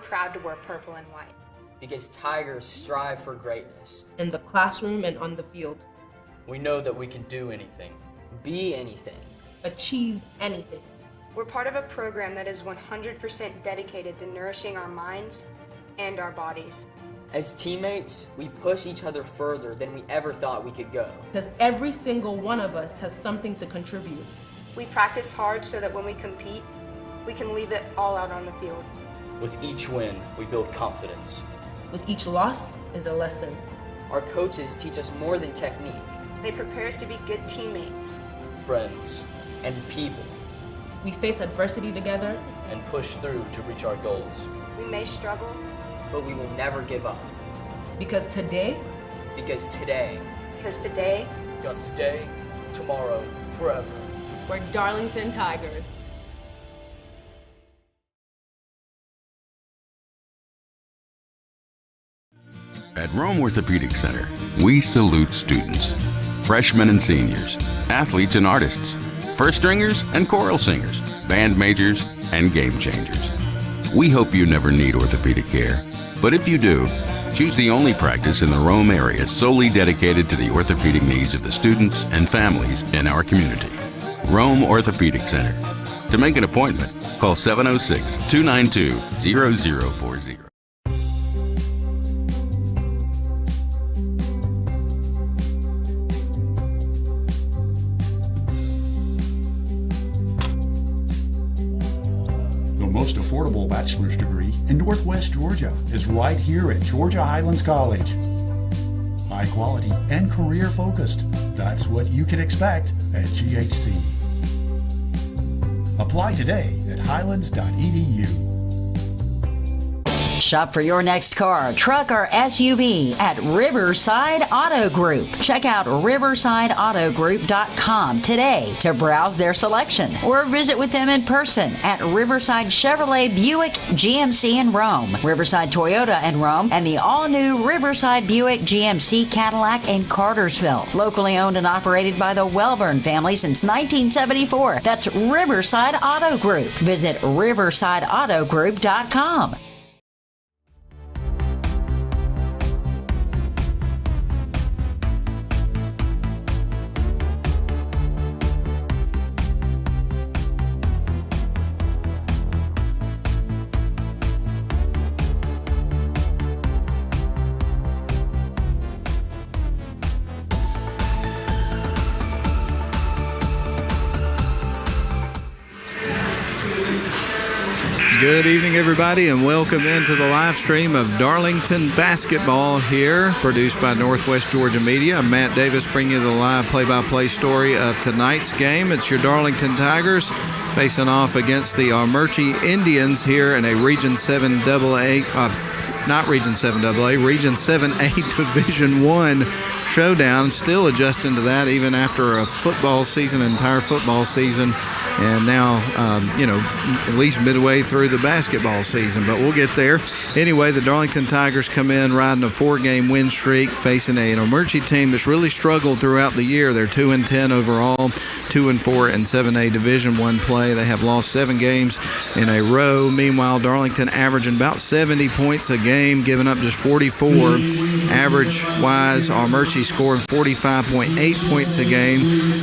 proud to wear purple and white. Because Tigers strive for greatness. In the classroom and on the field. We know that we can do anything, be anything, achieve anything. We're part of a program that is 100% dedicated to nourishing our minds and our bodies. As teammates, we push each other further than we ever thought we could go. Because every single one of us has something to contribute. We practice hard so that when we compete, we can leave it all out on the field. With each win, we build confidence. With each loss is a lesson. Our coaches teach us more than technique. They prepare us to be good teammates, friends, and people. We face adversity together and push through to reach our goals. We may struggle, but we will never give up. Because today, tomorrow, forever. We're Darlington Tigers. At Rome Orthopedic Center, we salute students, freshmen and seniors, athletes and artists, first stringers and choral singers, band majors and game changers. We hope you never need orthopedic care, but if you do, choose the only practice in the Rome area solely dedicated to the orthopedic needs of the students and families in our community. Rome Orthopedic Center. To make an appointment, call 706-292-0040. The most affordable bachelor's degree in Northwest Georgia is right here at Georgia Highlands College. High quality and career focused. That's what you can expect at GHC. Apply today at highlands.edu. Shop for your next car, truck, or SUV at Riverside Auto Group. Check out riversideautogroup.com today to browse their selection or visit with them in person at Riverside Chevrolet Buick GMC in Rome, Riverside Toyota in Rome, and the all-new Riverside Buick GMC Cadillac in Cartersville. Locally owned and operated by the Welburn family since 1974. That's Riverside Auto Group. Visit riversideautogroup.com. Good evening, everybody, and welcome into the live stream of Darlington basketball here, produced by Northwest Georgia Media. I'm Matt Davis, bringing you the live play-by-play story of tonight's game. It's your Darlington Tigers facing off against the Armuchee Indians here in a Region 7AA, not Region 7AA, Region 7A Division I showdown. Still adjusting to that even after a football season, entire football season. And now, at least midway through the basketball season, but we'll get there. Anyway, the Darlington Tigers come in riding a 4-game win streak, facing an Armuchee team that's really struggled throughout the year. They're 2-10 overall, 2-4 in 7A Division I play. They have lost 7 games in a row. Meanwhile, Darlington averaging about 70 points a game, giving up just 44. Average-wise, Armuchee scoring 45.8 points a game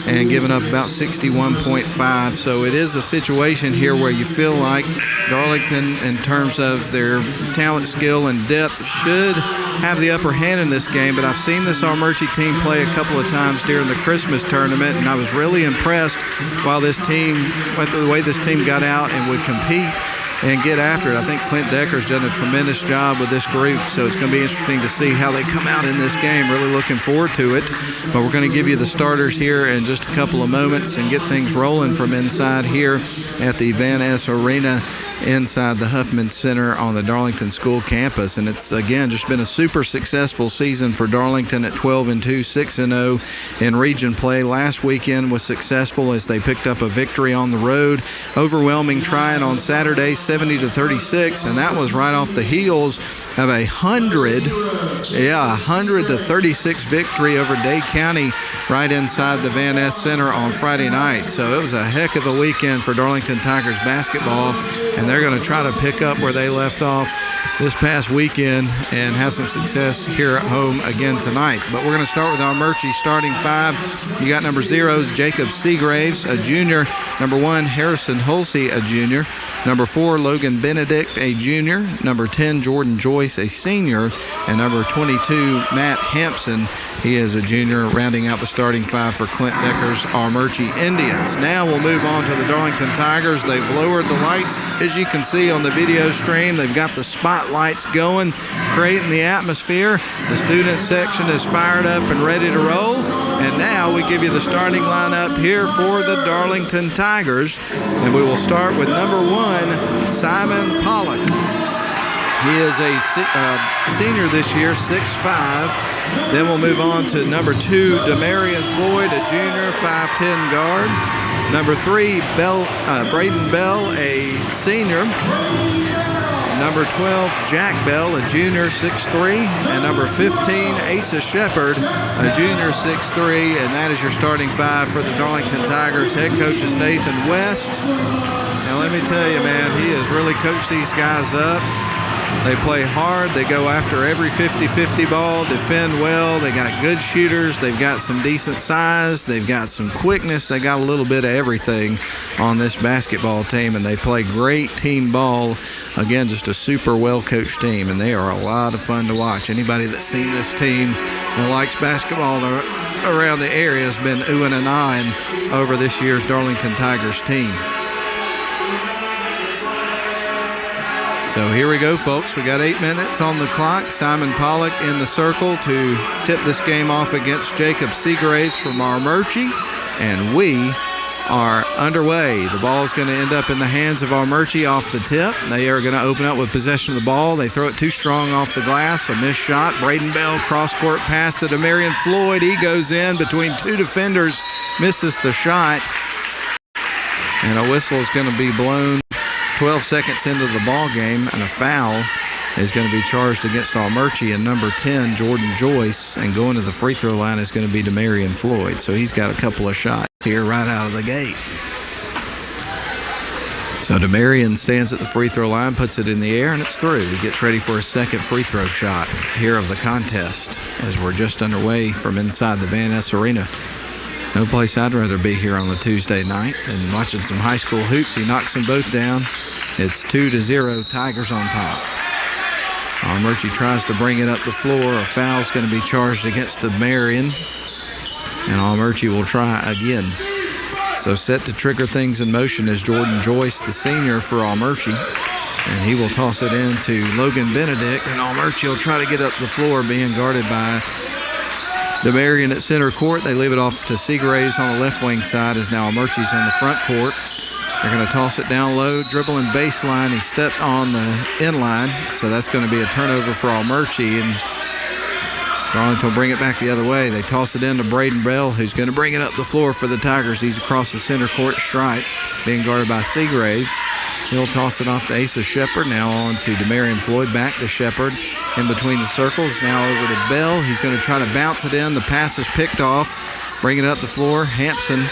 and giving up about 61.5. So it is a situation here where you feel like Darlington, in terms of their talent, skill, and depth, should have the upper hand in this game. But I've seen this Armuchee team play a couple of times during the Christmas tournament, and I was really impressed with the way this team got out and would compete and get after it. I think Clint Decker's done a tremendous job with this group, so it's going to be interesting to see how they come out in this game. Really looking forward to it. But we're going to give you the starters here in just a couple of moments and get things rolling from inside here at the Van Ness Arena inside the Huffman Center on the Darlington School campus. And it's, again, just been a super successful season for Darlington at 12-2, 6-0 in region play. Last weekend was successful as they picked up a victory on the road. Overwhelming trying on Saturday, 70-36, and that was right off the heels of a 100-36 victory over Day County right inside the Van Ness Center on Friday night. So it was a heck of a weekend for Darlington Tigers basketball, and they're going to try to pick up where they left off this past weekend and have some success here at home again tonight. But we're going to start with Armuchee starting five. You got number 0, Jacob Seagraves, a junior. Number 1, Harrison Hulsey, a junior. Number 4, Logan Benedict, a junior. Number 10, Jordan Joyce, a senior. And number 22, Matt Hampson, he is a junior, rounding out the starting five for Clint Decker's Armuchee Indians. Now we'll move on to the Darlington Tigers. They've lowered the lights. As you can see on the video stream, they've got the spotlights going, creating the atmosphere. The student section is fired up and ready to roll. And now we give you the starting lineup here for the Darlington Tigers. And we will start with number 1, Simon Pollock. He is a senior this year, 6'5". Then we'll move on to number 2, Demarion Floyd, a junior, 5'10" guard. Number 3, Braden Bell, a senior. Number 12, Jack Bell, a junior, 6'3". And number 15, Asa Shepard, a junior, 6'3". And that is your starting five for the Darlington Tigers. Head coach is Nathan West. Now let me tell you, man, he has really coached these guys up. They play hard. They go after every 50-50 ball, defend well. They got good shooters. They've got some decent size. They've got some quickness. They got a little bit of everything on this basketball team, and they play great team ball. Again, just a super well-coached team, and they are a lot of fun to watch. Anybody that's seen this team that likes basketball around the area has been oohing and ahhing over this year's Darlington Tigers team. So here we go, folks. We got 8 minutes on the clock. Simon Pollock in the circle to tip this game off against Jacob Seagraves from Armuchee. And we are underway. The ball is going to end up in the hands of Armuchee off the tip. They are going to open up with possession of the ball. They throw it too strong off the glass. A missed shot. Braden Bell cross-court pass to Demarion Floyd. He goes in between 2 defenders, misses the shot. And a whistle is going to be blown 12 seconds into the ball game, and a foul is going to be charged against Armuchee, and number 10, Jordan Joyce, and going to the free throw line is going to be Demarion Floyd. So he's got a couple of shots here right out of the gate. So Demarion stands at the free throw line, puts it in the air, and it's through. He gets ready for his second free throw shot here of the contest as we're just underway from inside the Van Ness Arena. No place I'd rather be here on a Tuesday night than watching some high school hoops. He knocks them both down. It's 2-0, Tigers on top. Armuchee tries to bring it up the floor. A foul's going to be charged against Demarion, and Armuchee will try again. So set to trigger things in motion is Jordan Joyce, the senior for Armuchee, and he will toss it in to Logan Benedict, and Armuchee will try to get up the floor, being guarded by Demarion at center court. They leave it off to Seagraves on the left wing side as now Armuchee's on the front court. They're going to toss it down low, dribbling baseline. He stepped on the inline, so that's going to be a turnover for Armuchee, and Darlington will bring it back the other way. They toss it in to Braden Bell, who's going to bring it up the floor for the Tigers. He's across the center court stripe, being guarded by Seagraves. He'll toss it off to Asa Shepard, now on to Demarion Floyd, back to Shepard. In between the circles, now over to Bell. He's going to try to bounce it in. The pass is picked off. Bring it up the floor. Hampson,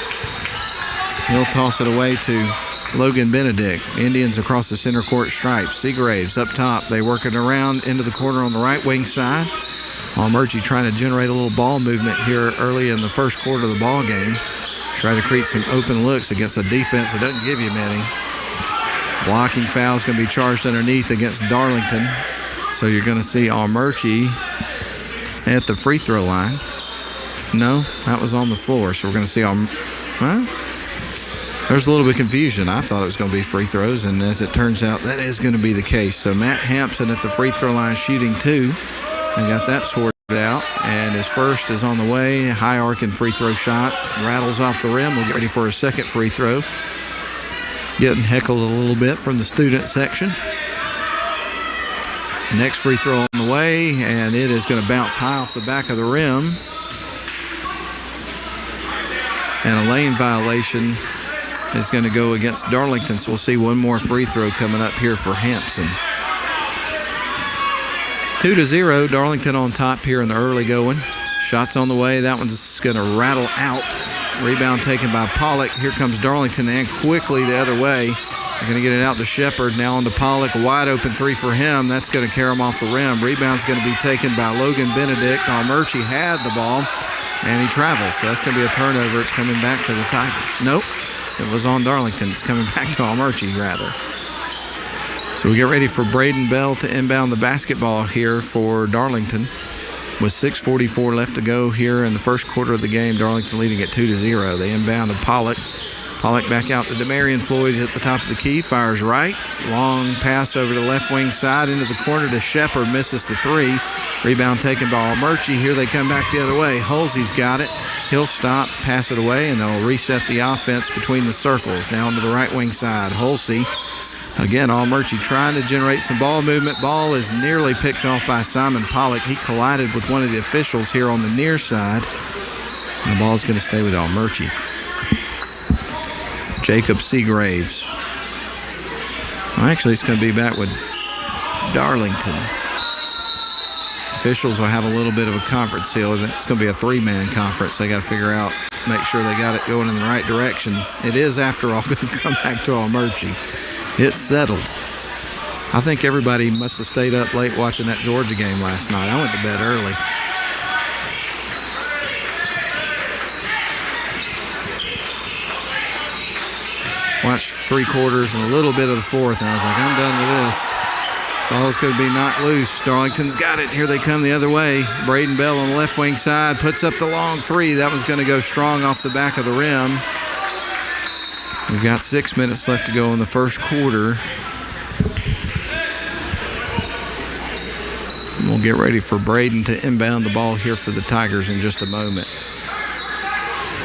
he'll toss it away to Logan Benedict. Indians across the center court stripe. Seagraves up top. They work it around into the corner on the right wing side. Armuchee trying to generate a little ball movement here early in the first quarter of the ball game. Try to create some open looks against a defense that doesn't give you many. Blocking foul is going to be charged underneath against Darlington. So you're going to see Armuchee at the free throw line. No, that was on the floor. So we're going to see well, there's a little bit of confusion. I thought it was going to be free throws, and as it turns out, that is going to be the case. So Matt Hampson at the free throw line shooting 2. And got that sorted out, and his first is on the way. High arcing free throw shot. Rattles off the rim. We'll get ready for his second free throw. Getting heckled a little bit from the student section. Next free throw on the way, and it is going to bounce high off the back of the rim. And a lane violation is going to go against Darlington, so we'll see one more free throw coming up here for Hampson. 2-0, Darlington on top here in the early going. Shots on the way. That one's going to rattle out. Rebound taken by Pollock. Here comes Darlington, and quickly the other way. They're going to get it out to Shepard. Now on to Pollock. A wide open three for him. That's going to carry him off the rim. Rebound's going to be taken by Logan Benedict. Armuchee had the ball, and he travels. So that's going to be a turnover. It's coming back to the Tigers. Nope. It was on Darlington. It's coming back to Armuchee, rather. So we get ready for Braden Bell to inbound the basketball here for Darlington. With 6:44 left to go here in the first quarter of the game, Darlington leading at 2-0. They inbound to Pollock. Pollock back out to Demarion Floyd at the top of the key. Fires right. Long pass over the left wing side into the corner to Shepard. Misses the three. Rebound taken by Armuchee. Here they come back the other way. Hulsey's got it. He'll stop, pass it away, and they'll reset the offense between the circles. Now to the right wing side. Hulsey. Again, Armuchee trying to generate some ball movement. Ball is nearly picked off by Simon Pollock. He collided with one of the officials here on the near side. And the ball's going to stay with Armuchee. Jacob Seagraves. Well, actually, it's going to be back with Darlington. Officials will have a little bit of a conference here. It's going to be a three-man conference. They got to figure out, make sure they got it going in the right direction. It is, after all, going to come back to Armuchee. It's settled. I think everybody must have stayed up late watching that Georgia game last night. I went to bed early. Watched 3 quarters and a little bit of the fourth, and I was like, I'm done with this. Ball's going to be knocked loose. Darlington's got it. Here they come the other way. Braden Bell on the left wing side puts up the long three. That was going to go strong off the back of the rim. We've got 6 minutes left to go in the first quarter. And we'll get ready for Braden to inbound the ball here for the Tigers in just a moment.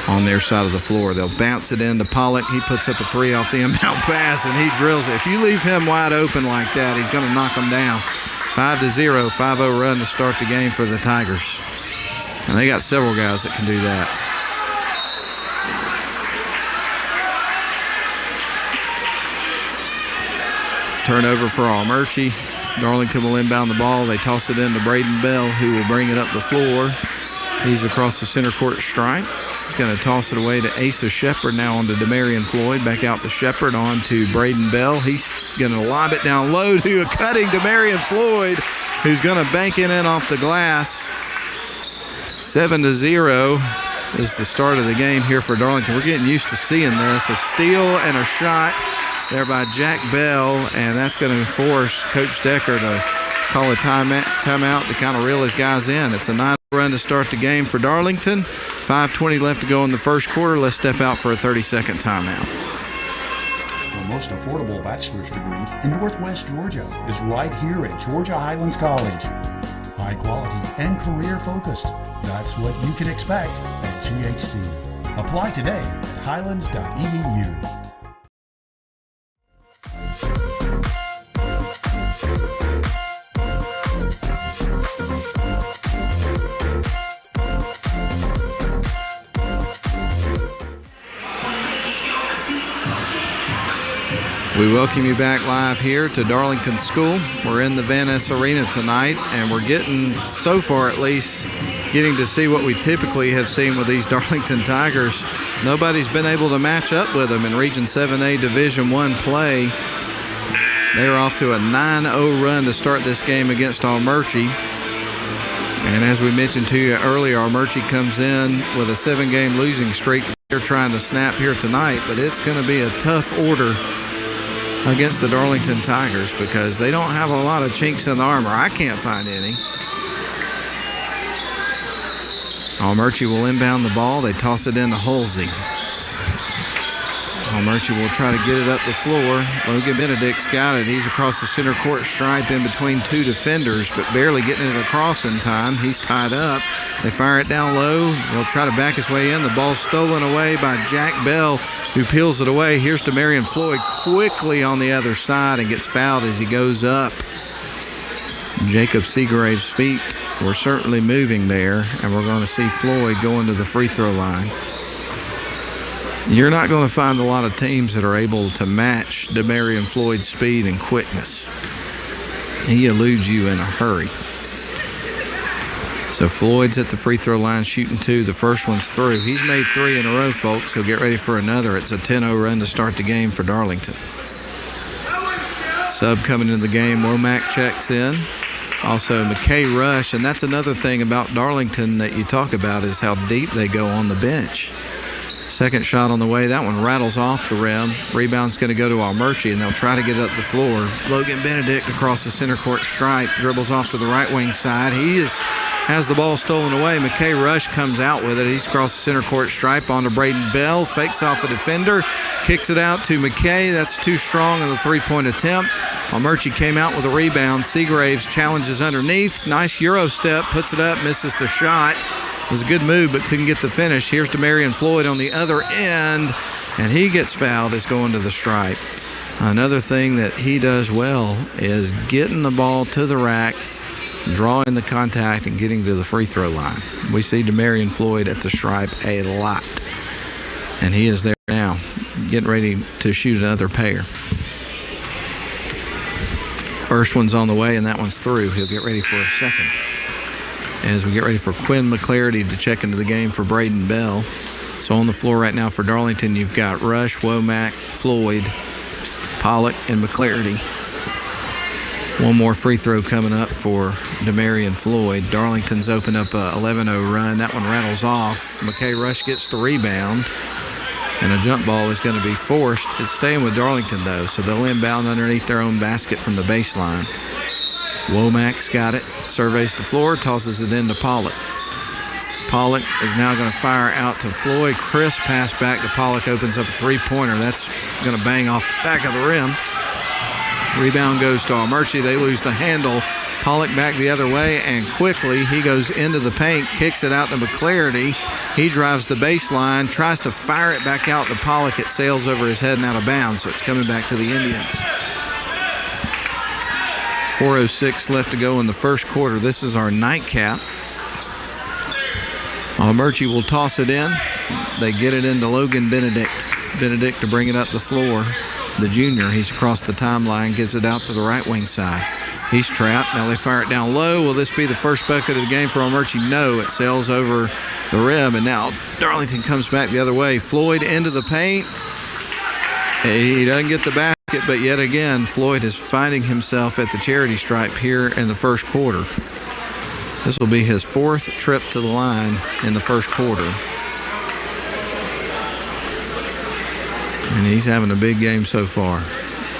On their side of the floor, they'll bounce it into Pollock. He puts up a three off the inbound pass, and he drills it. If you leave him wide open like that, he's going to knock them down. 5-0, 5-0 run to start the game for the Tigers. And they got several guys that can do that. Turnover for Armuchee. Darlington will inbound the ball. They toss it into Braden Bell, who will bring it up the floor. He's across the center court stripe. He's going to toss it away to Asa Shepard. Now on to Demarion Floyd. Back out to Shepard. On to Braden Bell. He's going to lob it down low to a cutting Demarion Floyd, who's going to bank it in off the glass. 7-0 is the start of the game here for Darlington. We're getting used to seeing this. A steal and a shot there by Jack Bell, and that's going to force Coach Decker to call a timeout to kind of reel his guys in. It's a 9 run to start the game for Darlington. 5:20 left to go in the first quarter. Let's step out for a 30-second timeout. The most affordable bachelor's degree in Northwest Georgia is right here at Georgia Highlands College. High quality and career focused. That's what you can expect at GHC. Apply today at highlands.edu. We welcome you back live here to Darlington School. We're in the Van Ness Arena tonight, and we're getting, so far at least, getting to see what we typically have seen with these Darlington Tigers. Nobody's been able to match up with them in Region 7A Division I play. They're off to a 9-0 run to start this game against Armuchee. And as we mentioned to you earlier, Armuchee comes in with a 7-game losing streak. They're trying to snap here tonight, but it's going to be a tough order against the Darlington Tigers because they don't have a lot of chinks in the armor. I can't find any. Armuchee will inbound the ball. They toss it into Hulsey. Armuchee will try to get it up the floor. Logan Benedict's got it. He's across the center court stripe in between 2 defenders, but barely getting it across in time. He's tied up. They fire it down low. They'll try to back his way in. The ball's stolen away by Jack Bell, who peels it away. Here's Demarion Floyd quickly on the other side and gets fouled as he goes up. Jacob Seagrave's feet were certainly moving there, and we're going to see Floyd going to the free throw line. You're not going to find a lot of teams that are able to match Demarion Floyd's speed and quickness. He eludes you in a hurry. So Floyd's at the free throw line shooting 2. The first one's through. He's made 3 in a row, folks. He'll get ready for another. It's a 10-0 run to start the game for Darlington. Sub coming into the game, Womack checks in. Also McKay Rush, and that's another thing about Darlington that you talk about is how deep they go on the bench. Second shot on the way, that one rattles off the rim. Rebound's going to go to Armuchee, and they'll try to get it up the floor. Logan Benedict across the center court stripe, dribbles off to the right wing side. Has the ball stolen away. McKay Rush comes out with it. He's across the center court stripe onto Braden Bell. Fakes off a defender. Kicks it out to McKay. That's too strong on the three-point attempt. Armuchee came out with a rebound. Seagraves challenges underneath. Nice Euro step. Puts it up. Misses the shot. It was a good move, but couldn't get the finish. Here's Demarion Floyd on the other end, and he gets fouled. It's going to the stripe. Another thing that he does well is getting the ball to the rack, drawing the contact, and getting to the free throw line. We see Demarion Floyd at the stripe a lot. And he is there now, getting ready to shoot another pair. First one's on the way, and that one's through. He'll get ready for a second. As we get ready for Quinn McClarity to check into the game for Braden Bell. So on the floor right now for Darlington, you've got Rush, Womack, Floyd, Pollock, and McClarity. One more free throw coming up for Demarion Floyd. Darlington's opened up a 11-0 run. That one rattles off. McKay Rush gets the rebound, and a jump ball is going to be forced. It's staying with Darlington, though, so they'll inbound underneath their own basket from the baseline. Womack's got it. Surveys the floor, tosses it into Pollock. Pollock is now going to fire out to Floyd. Crisp pass back to Pollock, opens up a three-pointer. That's going to bang off the back of the rim. Rebound goes to Armuchee. They lose the handle. Pollock back the other way, and quickly he goes into the paint, kicks it out to McClarity. He drives the baseline, tries to fire it back out to Pollock. It sails over his head and out of bounds, so it's coming back to the Indians. 4:06 left to go in the first quarter. This is our nightcap. Armuchee will toss it in. They get it into Logan Benedict. Benedict to bring it up the floor. The junior, he's across the timeline, gives it out to the right wing side. He's trapped. Now they fire it down low. Will this be the first bucket of the game for Armuchee? No, it sails over the rim, and now Darlington comes back the other way. Floyd into the paint. He doesn't get the basket, but yet again, Floyd is finding himself at the charity stripe here in the first quarter. This will be his fourth trip to the line in the first quarter. And he's having a big game so far.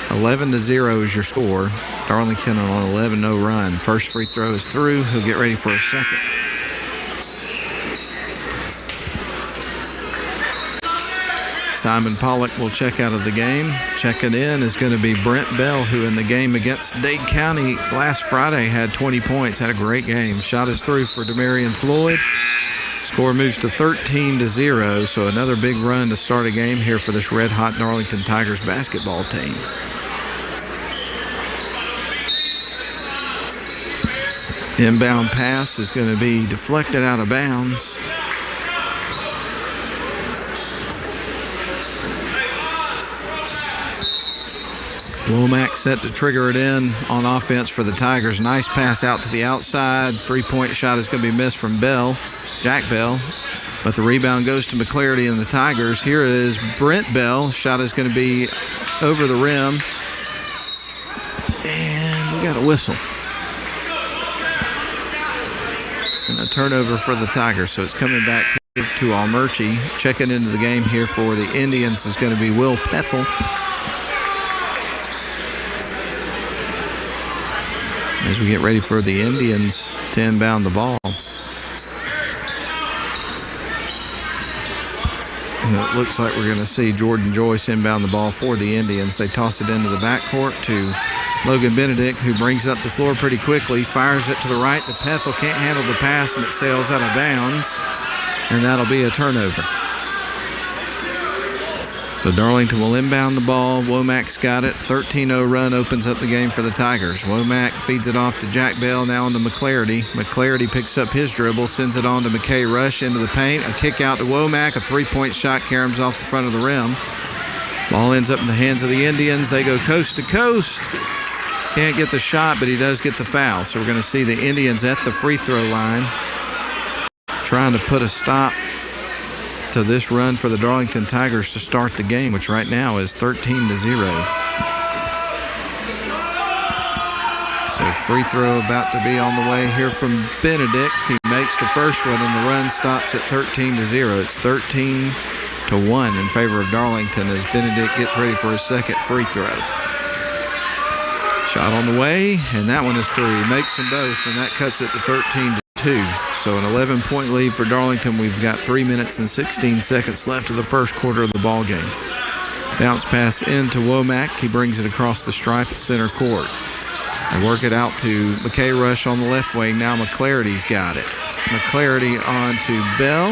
11-0 is your score. Darlington on an 11-0 run. First free throw is through. He'll get ready for a second. Simon Pollock will check out of the game. Checking in is going to be Brent Bell, who in the game against Dade County last Friday had 20 points, had a great game. Shot is through for Demarion Floyd. Score moves to 13-0, so another big run to start a game here for this red-hot Darlington Tigers basketball team. Inbound pass is going to be deflected out of bounds. Womack set to trigger it in on offense for the Tigers. Nice pass out to the outside. Three-point shot is going to be missed from Bell, Jack Bell. But the rebound goes to McClarity and the Tigers. Here is Brent Bell. Shot is going to be over the rim. And we got a whistle. And a turnover for the Tigers. So it's coming back to Armuchee. Checking into the game here for the Indians is going to be Will Pethel. As we get ready for the Indians to inbound the ball. And it looks like we're going to see Jordan Joyce inbound the ball for the Indians. They toss it into the backcourt to Logan Benedict, who brings up the floor pretty quickly, fires it to the right to Pethel, can't handle the pass, and it sails out of bounds, and that'll be a turnover. So Darlington will inbound the ball. Womack's got it. 13-0 run opens up the game for the Tigers. Womack feeds it off to Jack Bell, now on to McClarity. McClarity picks up his dribble, sends it on to McKay Rush into the paint. A kick out to Womack. A three-point shot caroms off the front of the rim. Ball ends up in the hands of the Indians. They go coast to coast. Can't get the shot, but he does get the foul. So we're going to see the Indians at the free throw line trying to put a stop to this run for the Darlington Tigers to start the game, which right now is 13-0. Free throw about to be on the way here from Benedict. He makes the first one, and the run stops at 13-0. It's 13-1 in favor of Darlington as Benedict gets ready for his second free throw. Shot on the way, and that one is through. He makes them both, and that cuts it to 13-2. So an 11-point lead for Darlington. We've got 3 minutes and 16 seconds left of the first quarter of the ball game. Bounce pass into Womack. He brings it across the stripe at center court. They work it out to McKay Rush on the left wing. Now McClarity's got it. McClarity on to Bell.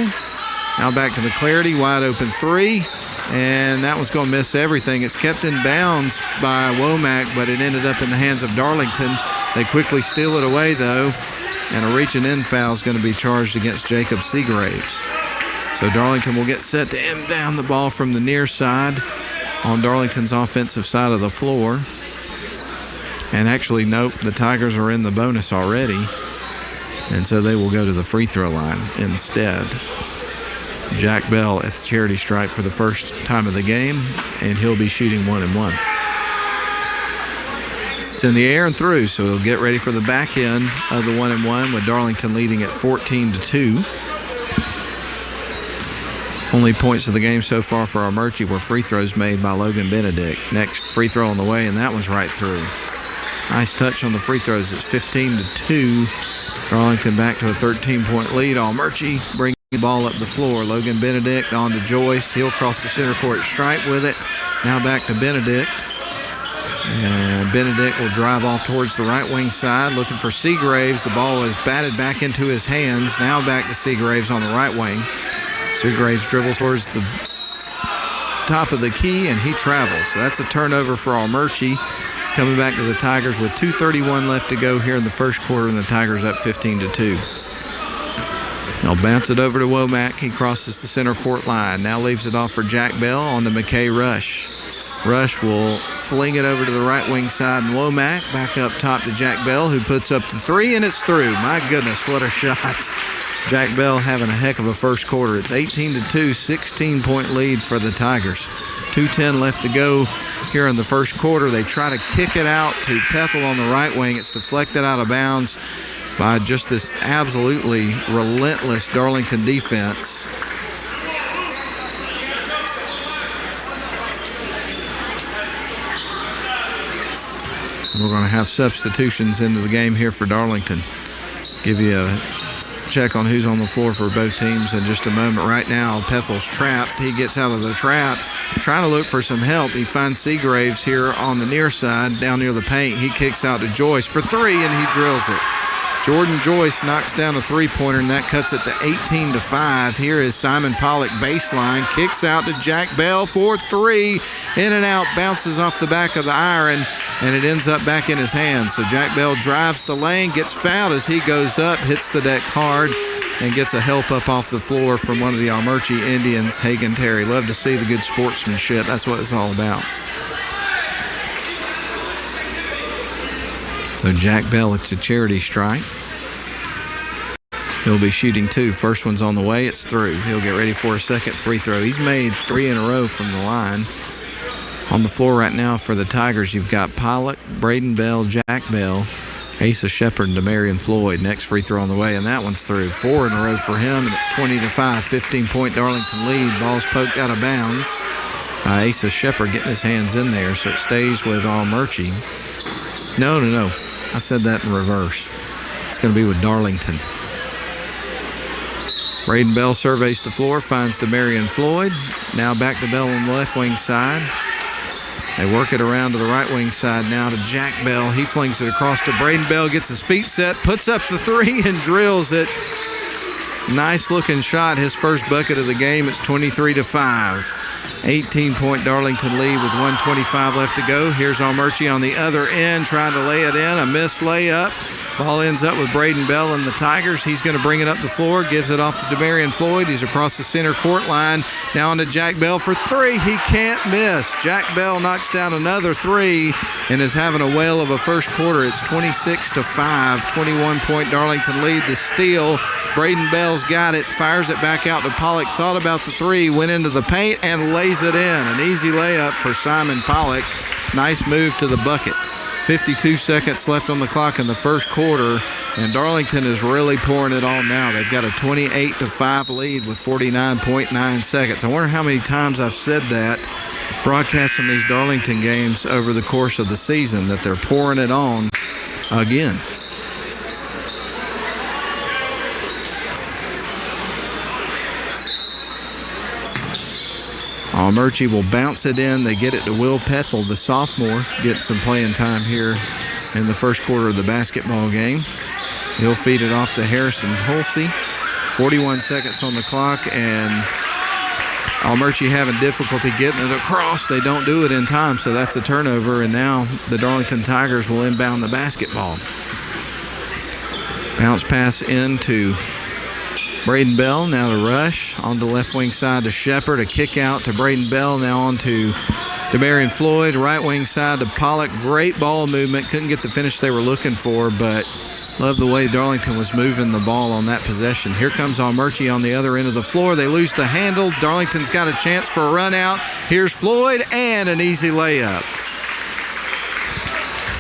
Now back to McClarity. Wide open three. And that one's going to miss everything. It's kept in bounds by Womack, but it ended up in the hands of Darlington. They quickly steal it away, though. And a reach and in foul is going to be charged against Jacob Seagraves. So Darlington will get set to inbound the ball from the near side on Darlington's offensive side of the floor. And actually, nope, the Tigers are in the bonus already. And so they will go to the free throw line instead. Jack Bell at the charity stripe for the first time of the game, and he'll be shooting 1-1. It's in the air and through, so he'll get ready for the back end of the 1-1 with Darlington leading at 14-2. Only points of the game so far for Armuchee were free throws made by Logan Benedict. Next free throw on the way, and that one's right through. Nice touch on the free throws. It's 15-2. Darlington back to a 13-point lead. Armuchee brings the ball up the floor. Logan Benedict on to Joyce. He'll cross the center court stripe with it. Now back to Benedict. And Benedict will drive off towards the right wing side, looking for Seagraves. The ball is batted back into his hands. Now back to Seagraves on the right wing. Seagraves dribbles towards the top of the key, and he travels. So that's a turnover for Armuchee. It's coming back to the Tigers with 2:31 left to go here in the first quarter, and the Tigers up 15-2. They'll bounce it over to Womack. He crosses the center court line. Now leaves it off for Jack Bell on to McKay Rush. Rush will fling it over to the right wing side, and Womack back up top to Jack Bell, who puts up the three, and it's through. My goodness, what a shot. Jack Bell having a heck of a first quarter. It's 18-2, 16-point lead for the Tigers. 2:10 left to go here in the first quarter. They try to kick it out to Pethel on the right wing. It's deflected out of bounds by just this absolutely relentless Darlington defense. We're going to have substitutions into the game here for Darlington. Give you a check on who's on the floor for both teams in just a moment. Right now, Pethel's trapped. He gets out of the trap, trying to look for some help. He finds Seagraves here on the near side, down near the paint. He kicks out to Joyce for three, and he drills it. Jordan Joyce knocks down a three-pointer, and that cuts it to 18-5. Here is Simon Pollock baseline, kicks out to Jack Bell for three. In and out, bounces off the back of the iron, and it ends up back in his hands. So Jack Bell drives the lane, gets fouled as he goes up, hits the deck hard, and gets a help up off the floor from one of the Armuchee Indians, Hagan Terry. Love to see the good sportsmanship. That's what it's all about. So Jack Bell at the charity strike. He'll be shooting two. First one's on the way. It's through. He'll get ready for a second free throw. He's made three in a row from the line. On the floor right now for the Tigers, you've got Pollock, Braden Bell, Jack Bell, Asa Shepard, and Demarion Floyd. Next free throw on the way, and that one's through. Four in a row for him, and it's 20-5. 15-point Darlington lead. Ball's poked out of bounds by Asa Shepard getting his hands in there, so it stays with Armuchee. No. I said that in reverse. It's going to be with Darlington. Braden Bell surveys the floor, finds Demarion Floyd. Now back to Bell on the left wing side. They work it around to the right wing side now to Jack Bell. He flings it across to Braden Bell, gets his feet set, puts up the three, and drills it. Nice looking shot, his first bucket of the game. It's 23-5. 18-point Darlington lead with 1:25 left to go. Here's Armuchee on the other end trying to lay it in. A missed layup. Ball ends up with Braden Bell and the Tigers. He's going to bring it up the floor, gives it off to Demarion Floyd. He's across the center court line. Now on to Jack Bell for three. He can't miss. Jack Bell knocks down another three and is having a whale of a first quarter. It's 26-5. 21-point Darlington lead. The steal. Braden Bell's got it. Fires it back out to Pollock. Thought about the three. Went into the paint and lays it in. An easy layup for Simon Pollock. Nice move to the bucket. 52 seconds left on the clock in the first quarter, and Darlington is really pouring it on now. They've got a 28-5 lead with 49.9 seconds. I wonder how many times I've said that broadcasting these Darlington games over the course of the season, that they're pouring it on again. Armuchee will bounce it in. They get it to Will Pethel, the sophomore, getting some playing time here in the first quarter of the basketball game. He'll feed it off to Harrison Hulsey. 41 seconds on the clock, and Armuchee having difficulty getting it across. They don't do it in time, so that's a turnover, and now the Darlington Tigers will inbound the basketball. Bounce pass into Braden Bell, now to Rush, on the left wing side to Shepard, a kick out to Braden Bell, now on to Demarion Floyd, right wing side to Pollock. Great ball movement, couldn't get the finish they were looking for, but love the way Darlington was moving the ball on that possession. Here comes Armuchee on the other end of the floor. They lose the handle. Darlington's got a chance for a run out. Here's Floyd, and an easy layup.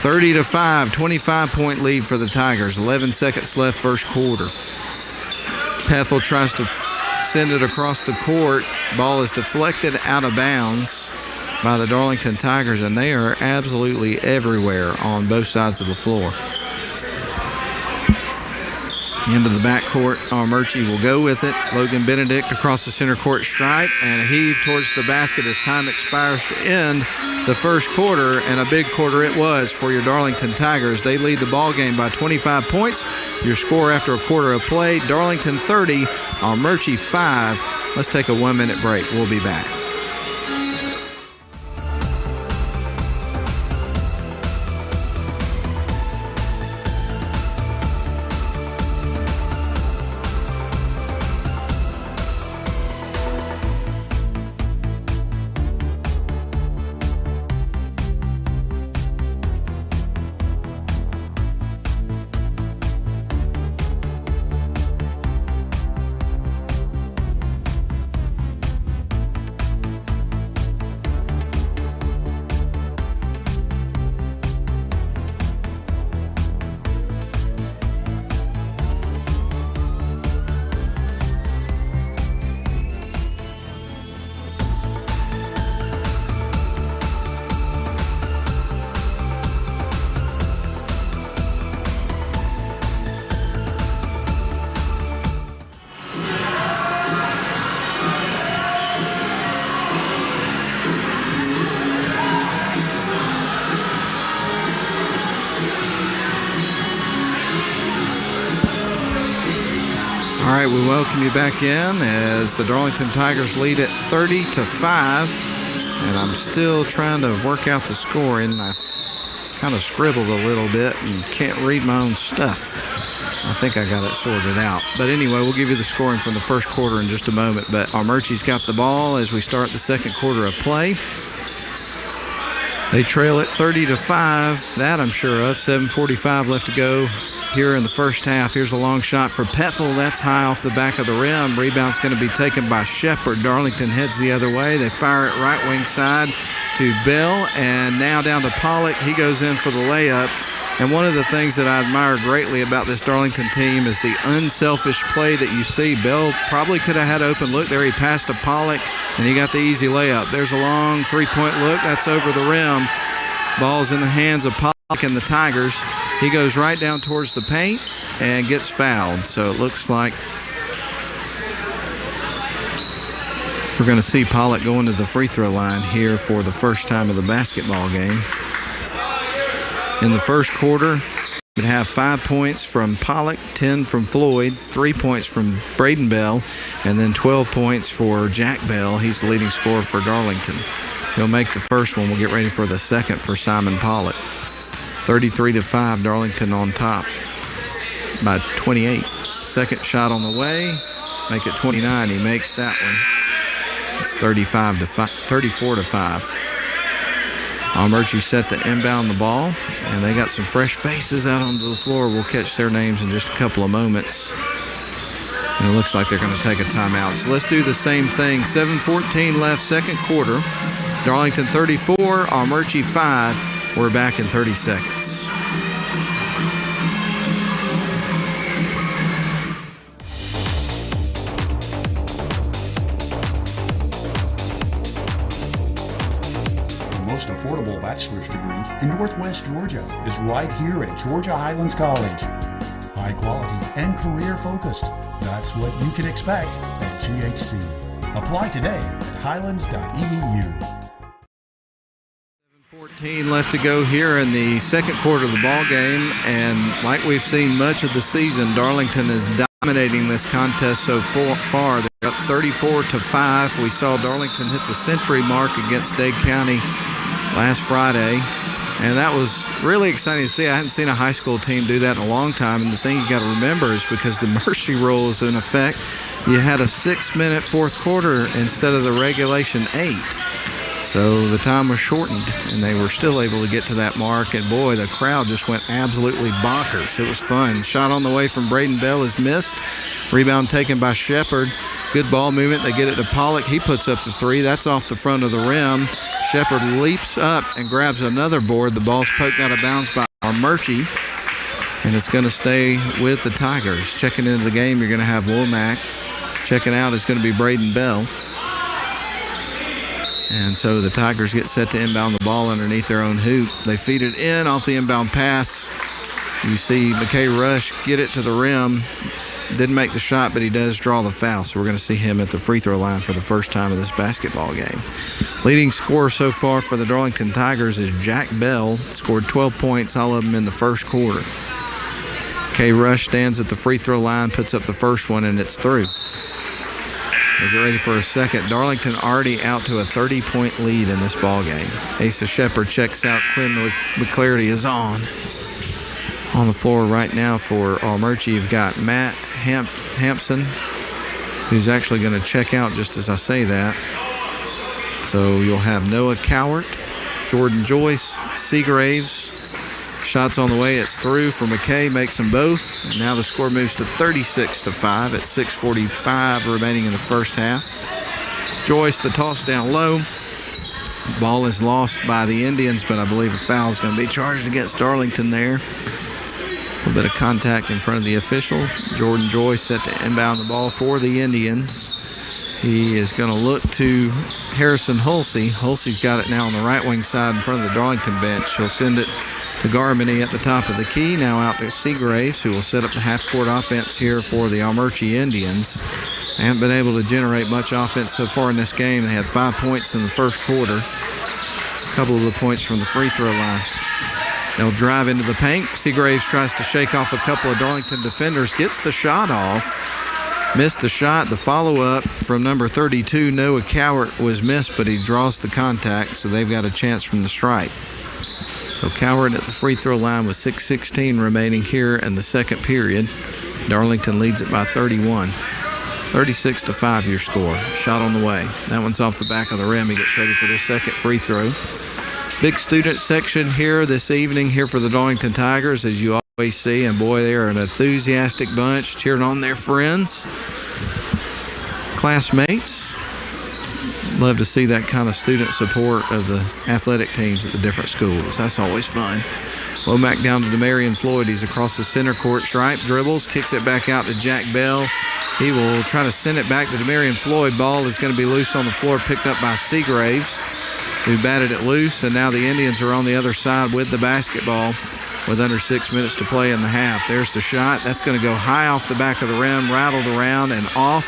30-5, 25-point lead for the Tigers. 11 seconds left first quarter. Pethel tries to send it across the court. Ball is deflected out of bounds by the Darlington Tigers, and they are absolutely everywhere on both sides of the floor. Into the backcourt, Armuchee will go with it. Logan Benedict across the center court stripe, and a heave towards the basket as time expires to end the first quarter, and a big quarter it was for your Darlington Tigers. They lead the ball game by 25 points. Your score after a quarter of play, Darlington 30, Armuchee 5. Let's take a 1-minute break. We'll be back. All right, we welcome you back in as the Darlington Tigers lead at 30-5, and I'm still trying to work out the scoring. I kind of scribbled a little bit and can't read my own stuff. I think I got it sorted out. But anyway, we'll give you the scoring from the first quarter in just a moment. But Armuchee's got the ball as we start the second quarter of play. They trail it 30-5. That I'm sure of. 7:45 left to go here in the first half. Here's a long shot for Pethel. That's high off the back of the rim. Rebound's going to be taken by Shepard. Darlington heads the other way. They fire it right wing side to Bell, and now down to Pollock. He goes in for the layup. And one of the things that I admire greatly about this Darlington team is the unselfish play that you see. Bell probably could have had open look there. He passed to Pollock, and he got the easy layup. There's a long three-point look. That's over the rim. Ball's in the hands of Pollock and the Tigers. He goes right down towards the paint and gets fouled. So it looks like we're going to see Pollock going to the free throw line here for the first time of the basketball game. In the first quarter, we'd have 5 points from Pollock, 10 from Floyd, 3 points from Braden Bell, and then 12 points for Jack Bell. He's the leading scorer for Darlington. He'll make the first one. We'll get ready for the second for Simon Pollock. 33-5, Darlington on top by 28. Second shot on the way, make it 29. He makes that one. It's 34-5. Armuchee set to inbound the ball, and they got some fresh faces out onto the floor. We'll catch their names in just a couple of moments. And it looks like they're going to take a timeout. So let's do the same thing. 7:14 left, second quarter. Darlington 34, Armuchee 5. We're back in 30 seconds. most affordable bachelor's degree in Northwest Georgia is right here at Georgia Highlands College. High quality and career focused. That's what you can expect at GHC. Apply today at highlands.edu. 14 left to go here in the second quarter of the ball game, and like we've seen much of the season, Darlington is dominating this contest so far. They're up 34-5. We saw Darlington hit the century mark against Dade County last Friday, and that was really exciting to see. I hadn't seen a high school team do that in a long time, and the thing you got to remember is because the mercy rule is in effect, you had a 6-minute fourth quarter instead of the regulation 8. So the time was shortened, and they were still able to get to that mark. And, boy, the crowd just went absolutely bonkers. It was fun. Shot on the way from Braden Bell is missed. Rebound taken by Shepard. Good ball movement. They get it to Pollock. He puts up the three. That's off the front of the rim. Shepard leaps up and grabs another board. The ball's poked out of bounds by Armuchee, and it's going to stay with the Tigers. Checking into the game, you're going to have Womack. Checking out is going to be Braden Bell. And so the Tigers get set to inbound the ball underneath their own hoop. They feed it in off the inbound pass. You see McKay Rush get it to the rim. Didn't make the shot, but he does draw the foul. So we're going to see him at the free throw line for the first time of this basketball game. Leading scorer so far for the Darlington Tigers is Jack Bell. Scored 12 points, all of them in the first quarter. McKay Rush stands at the free throw line, puts up the first one, and it's through. They get ready for a second. Darlington already out to a 30-point lead in this ball game. Asa Shepard checks out. Quinn McClarity is on. On the floor right now for Armuchee, you've got Matt Hampson, who's actually going to check out just as I say that. So you'll have Noah Cowart, Jordan Joyce, Seagraves. Shots on the way. It's through for McKay. Makes them both. And now the score moves to 36-5 at 6:45 remaining in the first half. Joyce, the toss down low. Ball is lost by the Indians, but I believe a foul is going to be charged against Darlington there. A little bit of contact in front of the official. Jordan Joyce set to inbound the ball for the Indians. He is going to look to Harrison Hulsey. Hulsey's got it now on the right wing side in front of the Darlington bench. He'll send it to Garmany at the top of the key. Now out to Seagraves, who will set up the half-court offense here for the Armuchee Indians. They haven't been able to generate much offense so far in this game. They had 5 points in the first quarter. A couple of the points from the free throw line. They'll drive into the paint. Seagraves tries to shake off a couple of Darlington defenders, gets the shot off. Missed the shot. The follow-up from number 32, Noah Cowart, was missed, but he draws the contact, so they've got a chance from the stripe. So Cowart at the free throw line with 6:16 remaining here in the second period. Darlington leads it by 31. 36-5 your score. Shot on the way. That one's off the back of the rim. He gets ready for the second free throw. Big student section here this evening here for the Darlington Tigers, as you always see. And boy, they are an enthusiastic bunch, cheering on their friends, classmates. Love to see that kind of student support of the athletic teams at the different schools. That's always fun. Womack down to Demarion Floyd. He's across the center court stripe. Dribbles, kicks it back out to Jack Bell. He will try to send it back to Demarion Floyd. Ball is going to be loose on the floor, picked up by Seagraves, who batted it loose. And now the Indians are on the other side with the basketball with under 6 minutes to play in the half. There's the shot. That's going to go high off the back of the rim, rattled around and off.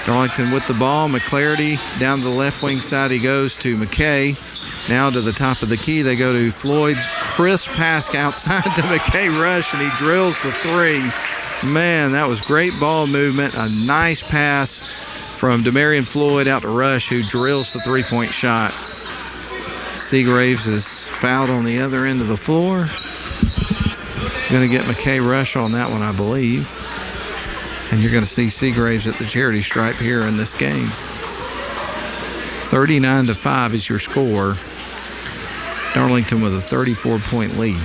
Darlington with the ball. McClarity down to the left wing side. He goes to McKay. Now to the top of the key. They go to Floyd. Crisp pass outside to McKay Rush, and he drills the three. Man, that was great ball movement. A nice pass from Demarion Floyd out to Rush, who drills the three-point shot. Seagraves is fouled on the other end of the floor. Going to get McKay Rush on that one, I believe. And you're going to see Seagraves at the charity stripe here in this game. 39-5 is your score. Darlington with a 34-point lead.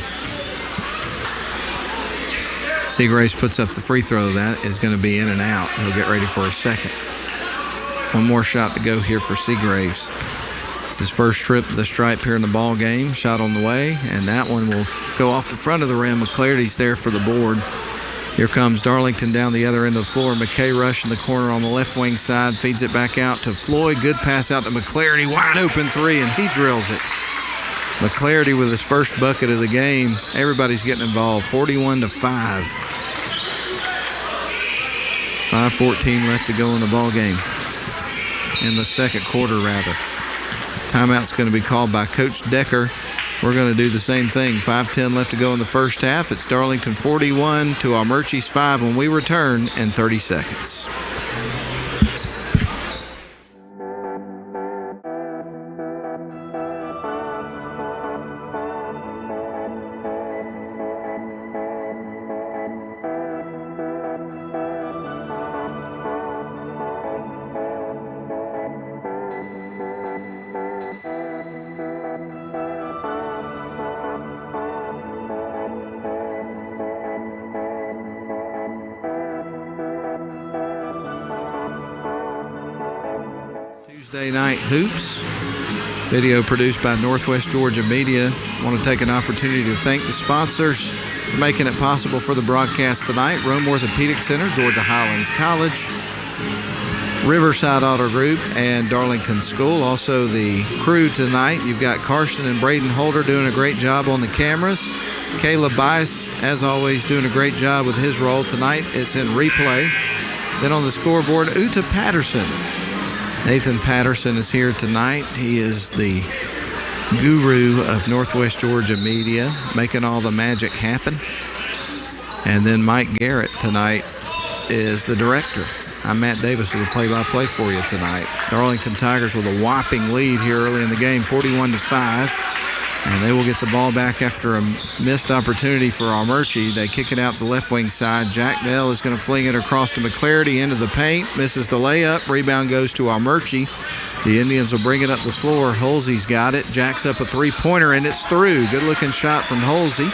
Seagraves puts up the free throw. That is going to be in and out. He'll get ready for a second. One more shot to go here for Seagraves. It's his first trip to the stripe here in the ball game. Shot on the way, and that one will go off the front of the rim. McClarity's there for the board. Here comes Darlington down the other end of the floor. McKay Rush in the corner on the left wing side. Feeds it back out to Floyd. Good pass out to McClarity. Wide open three, and he drills it. McClarity with his first bucket of the game. Everybody's getting involved. 41-5. 5:14 left to go in the ball game. In the second quarter, rather. Timeout's going to be called by Coach Decker. We're going to do the same thing. 5:10 left to go in the first half. It's Darlington 41 to Armuchee's 5 when we return in 30 seconds. Tuesday Night Hoops. Video produced by Northwest Georgia Media. I want to take an opportunity to thank the sponsors for making it possible for the broadcast tonight. Rome Orthopedic Center, Georgia Highlands College, Riverside Auto Group, and Darlington School. Also the crew tonight. You've got Carson and Braden Holder doing a great job on the cameras. Caleb Bice, as always, doing a great job with his role tonight. It's in replay. Then on the scoreboard, Uta Patterson. Nathan Patterson is here tonight. He is the guru of Northwest Georgia Media, making all the magic happen. And then Mike Garrett tonight is the director. I'm Matt Davis with the play-by-play for you tonight. Darlington Tigers with a whopping lead here early in the game, 41-5. And they will get the ball back after a missed opportunity for Armuchee. They kick it out the left wing side. Jack Bell is going to fling it across to McClarity into the paint. Misses the layup. Rebound goes to Armuchee. The Indians will bring it up the floor. Holsey's got it. Jacks up a three-pointer, and it's through. Good-looking shot from Holsey.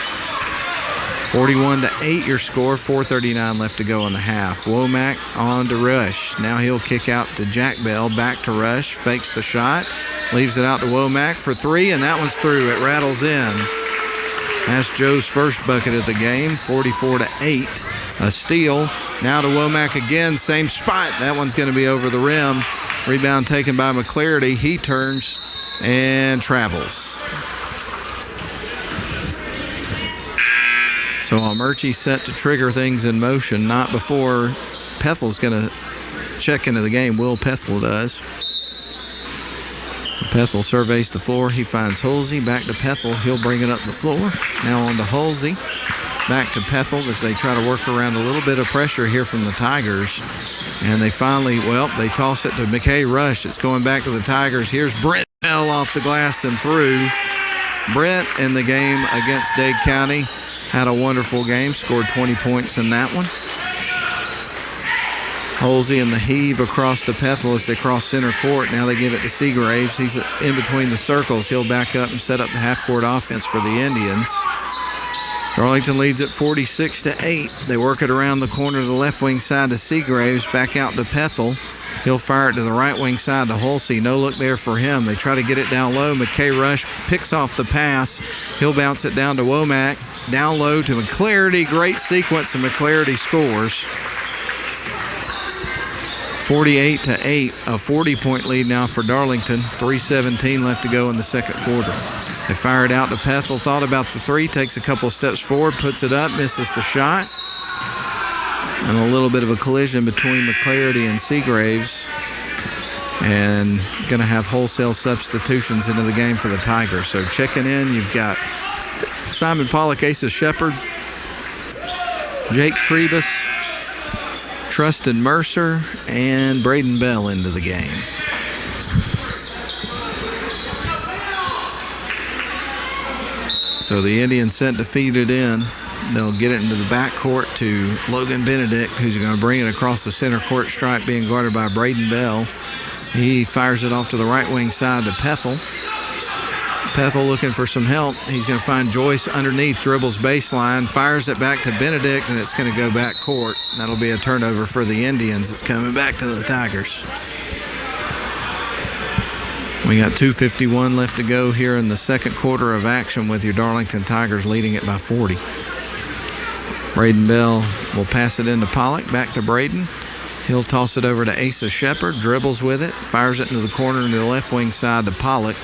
41-8 your score. 4:39 left to go in the half. Womack on to Rush. Now he'll kick out to Jack Bell. Back to Rush. Fakes the shot. Leaves it out to Womack for three, and that one's through. It rattles in. That's Joe's first bucket of the game, 44-8. A steal. Now to Womack again, same spot. That one's going to be over the rim. Rebound taken by McClarity. He turns and travels. So Armuchee set to trigger things in motion, not before Pethel's going to check into the game. Will Pethel does. Pethel surveys the floor. He finds Holsey. Back to Pethel. He'll bring it up the floor. Now on to Holsey. Back to Pethel as they try to work around a little bit of pressure here from the Tigers. And they finally, they toss it to McKay Rush. It's going back to the Tigers. Here's Brent Bell off the glass and through. Brent in the game against Dade County had a wonderful game. Scored 20 points in that one. Holsey and the heave across to Pethel as they cross center court. Now they give it to Seagraves. He's in between the circles. He'll back up and set up the half-court offense for the Indians. Darlington leads at 46-8. They work it around the corner to the left wing side to Seagraves. Back out to Pethel. He'll fire it to the right wing side to Holsey. No look there for him. They try to get it down low. McKay Rush picks off the pass. He'll bounce it down to Womack. Down low to McClarity. Great sequence, and McClarity scores. 48-8, a 40-point lead now for Darlington. 3:17 left to go in the second quarter. They fire it out to Pethel, thought about the three, takes a couple of steps forward, puts it up, misses the shot. And a little bit of a collision between McClarity and Seagraves. And going to have wholesale substitutions into the game for the Tigers. So checking in, you've got Simon Pollock, Asa Shepard, Jake Trebus, Trustin Mercer, and Braden Bell into the game. So the Indians sent defeated in. They'll get it into the backcourt to Logan Benedict, who's going to bring it across the center court stripe, being guarded by Braden Bell. He fires it off to the right wing side to Pethel. Pethel looking for some help. He's going to find Joyce underneath, dribbles baseline, fires it back to Benedict, and it's going to go back court. That'll be a turnover for the Indians. It's coming back to the Tigers. We got 2:51 left to go here in the second quarter of action with your Darlington Tigers leading it by 40. Braden Bell will pass it into Pollock, back to Braden. He'll toss it over to Asa Shepard, dribbles with it, fires it into the corner into the left wing side to Pollock.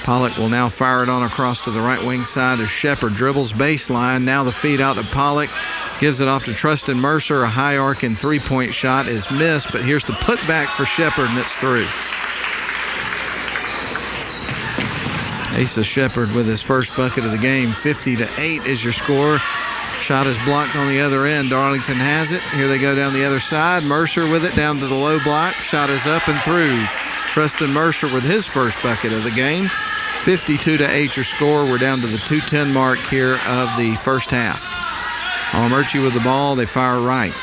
Pollock will now fire it on across to the right wing side as Shepard dribbles baseline. Now the feed out to Pollock. Gives it off to Trustin Mercer. A high arc and three-point shot is missed, but here's the putback for Shepard, and it's through. Asa Shepard with his first bucket of the game. 50-8 is your score. Shot is blocked on the other end. Darlington has it. Here they go down the other side. Mercer with it down to the low block. Shot is up and through. Trustin Mercer with his first bucket of the game. 52-8 your score. We're down to the 2:10 mark here of the first half. Armuchee with the ball. They fire right.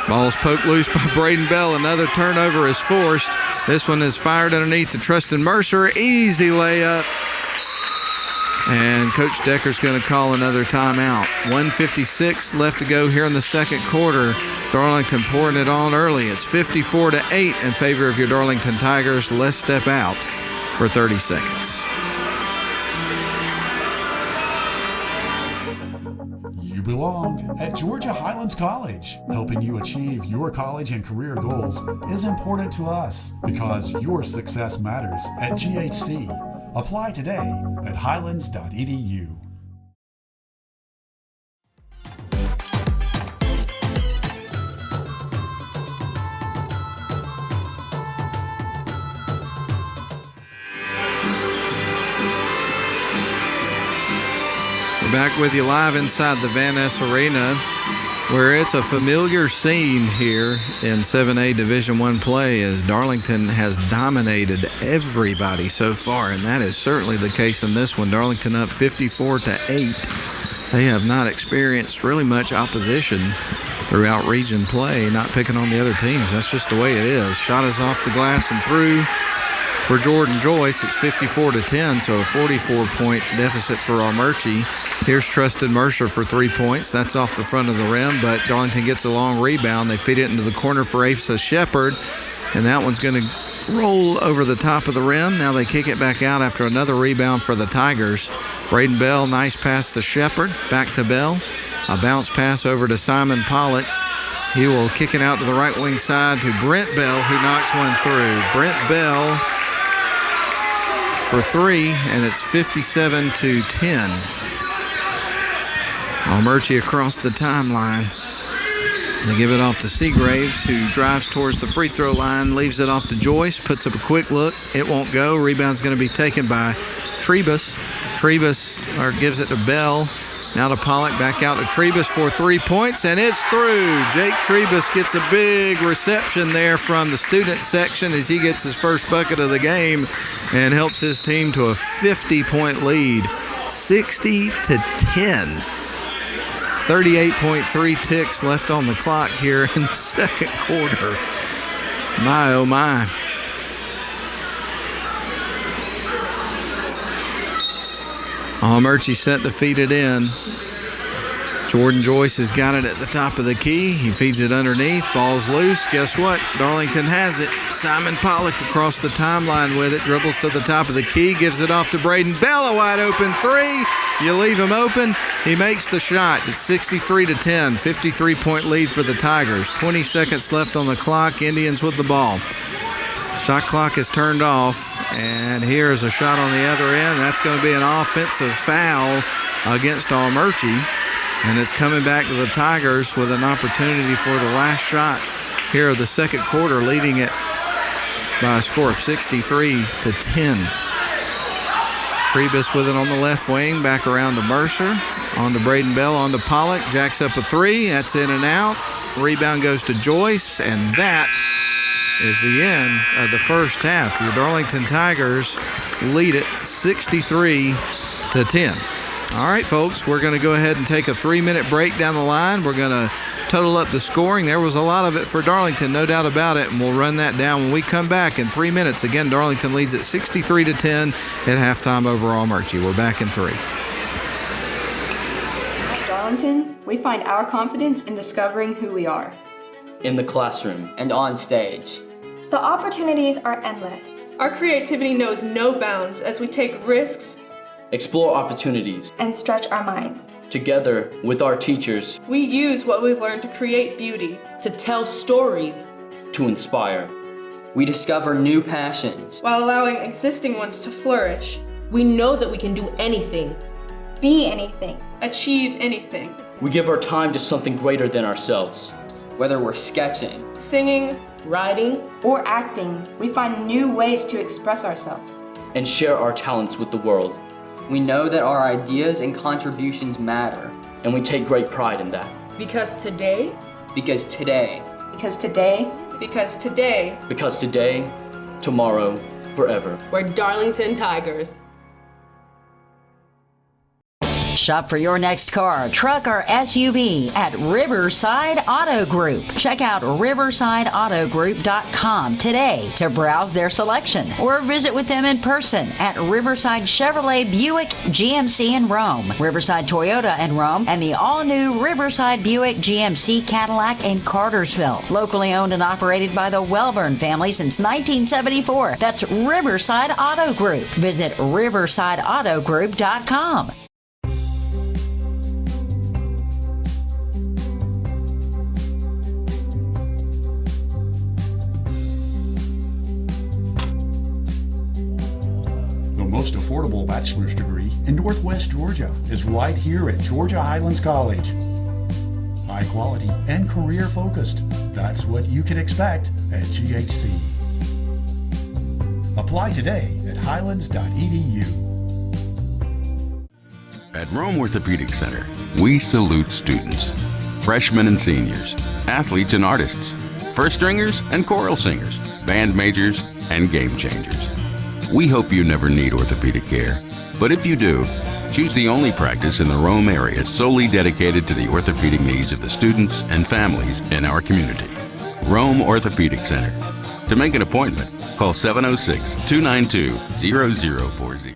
Ball's poked loose by Braden Bell. Another turnover is forced. This one is fired underneath to Trustin Mercer. Easy layup. And Coach Decker's going to call another timeout. 1:56 left to go here in the second quarter. Darlington pouring it on early. It's 54-8 in favor of your Darlington Tigers. Let's step out for 30 seconds. You belong at Georgia Highlands College. Helping you achieve your college and career goals is important to us because your success matters at GHC. Apply today at highlands.edu. We're back with you live inside the Van Ness Arena, where it's a familiar scene here in 7A Division I play as Darlington has dominated everybody so far, and that is certainly the case in this one. Darlington up 54-8. They have not experienced really much opposition throughout region play, not picking on the other teams. That's just the way it is. Shot is off the glass and through for Jordan Joyce. It's 54-10, so a 44-point deficit for Armuchee. Here's Trustin Mercer for 3 points. That's off the front of the rim, but Darlington gets a long rebound. They feed it into the corner for Asa Shepard, and that one's going to roll over the top of the rim. Now they kick it back out after another rebound for the Tigers. Braden Bell, nice pass to Shepard. Back to Bell. A bounce pass over to Simon Pollock. He will kick it out to the right wing side to Brent Bell, who knocks one through. Brent Bell for three, and it's 57-10. Armuchee across the timeline. They give it off to Seagraves, who drives towards the free throw line, leaves it off to Joyce, puts up a quick look. It won't go. Rebound's going to be taken by Trebus. Trebus gives it to Bell. Now to Pollock, back out to Trebus for 3 points, and it's through. Jake Trebus gets a big reception there from the student section as he gets his first bucket of the game and helps his team to a 50-point lead, 60-10. 38.3 ticks left on the clock here in the second quarter. My, oh my. Armuchee set to feed it in. Jordan Joyce has got it at the top of the key. He feeds it underneath. Ball's loose. Guess what? Darlington has it. Simon Pollock across the timeline with it. Dribbles to the top of the key. Gives it off to Braden Bell. A wide open three. You leave him open. He makes the shot. It's 63-10. 53-point lead for the Tigers. 20 seconds left on the clock. Indians with the ball. Shot clock is turned off. And here's a shot on the other end. That's going to be an offensive foul against Armuchee. And it's coming back to the Tigers with an opportunity for the last shot here of the second quarter, leading it by a score of 63-10. Trebus with it on the left wing, back around to Mercer, on to Braden Bell, on to Pollock, jacks up a three, that's in and out. Rebound goes to Joyce, and that is the end of the first half. Your Darlington Tigers lead it 63-10. All right, folks, we're going to go ahead and take a 3-minute break down the line. We're going to total up the scoring. There was a lot of it for Darlington, no doubt about it, and we'll run that down when we come back in 3 minutes. Again, Darlington leads at 63-10 at halftime over Armuchee. We're back in 3. At Darlington, we find our confidence in discovering who we are. In the classroom and on stage. The opportunities are endless. Our creativity knows no bounds as we take risks, Explore opportunities. And stretch our minds. Together with our teachers, we use what we've learned to create beauty, to tell stories, to inspire. We discover new passions. while allowing existing ones to flourish. We know that we can do anything. Be anything. Achieve anything. We give our time to something greater than ourselves. Whether we're sketching, Singing, Riding, or acting, we find new ways to express ourselves. And share our talents with the world. we know that our ideas and contributions matter. And we take great pride in that. because today, Because today, Because today, because today, Because today, tomorrow, forever. we're Darlington Tigers. Shop for your next car, truck, or SUV at Riverside Auto Group. Check out riversideautogroup.com today to browse their selection or visit with them in person at Riverside Chevrolet Buick GMC in Rome, Riverside Toyota in Rome, and the all-new Riverside Buick GMC Cadillac in Cartersville. Locally owned and operated by the Welburn family since 1974. That's Riverside Auto Group. Visit riversideautogroup.com. The most affordable bachelor's degree in Northwest Georgia is right here at Georgia Highlands College. High quality and career focused. That's what you can expect at GHC. Apply today at highlands.edu. At Rome Orthopedic Center, we salute students, freshmen and seniors, athletes and artists, first stringers and choral singers, band majors and game changers. We hope you never need orthopedic care, but if you do, choose the only practice in the Rome area solely dedicated to the orthopedic needs of the students and families in our community. Rome Orthopedic Center. To make an appointment, call 706-292-0040.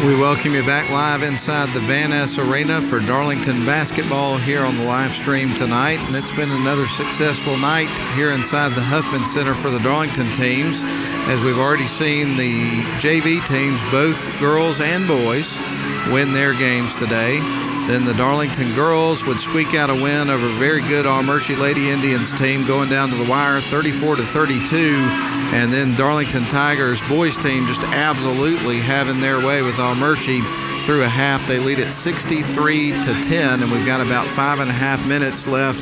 We welcome you back live inside the Van Ness Arena for Darlington basketball here on the live stream tonight. And it's been another successful night here inside the Huffman Center for the Darlington teams, as we've already seen the JV teams, both girls and boys, win their games today. Then the Darlington girls would squeak out a win over a very good Armuchee Lady Indians team, going down to the wire 34-32. And then Darlington Tigers boys team just absolutely having their way with Armuchee through a half. They lead at 63-10, and we've got about 5.5 minutes left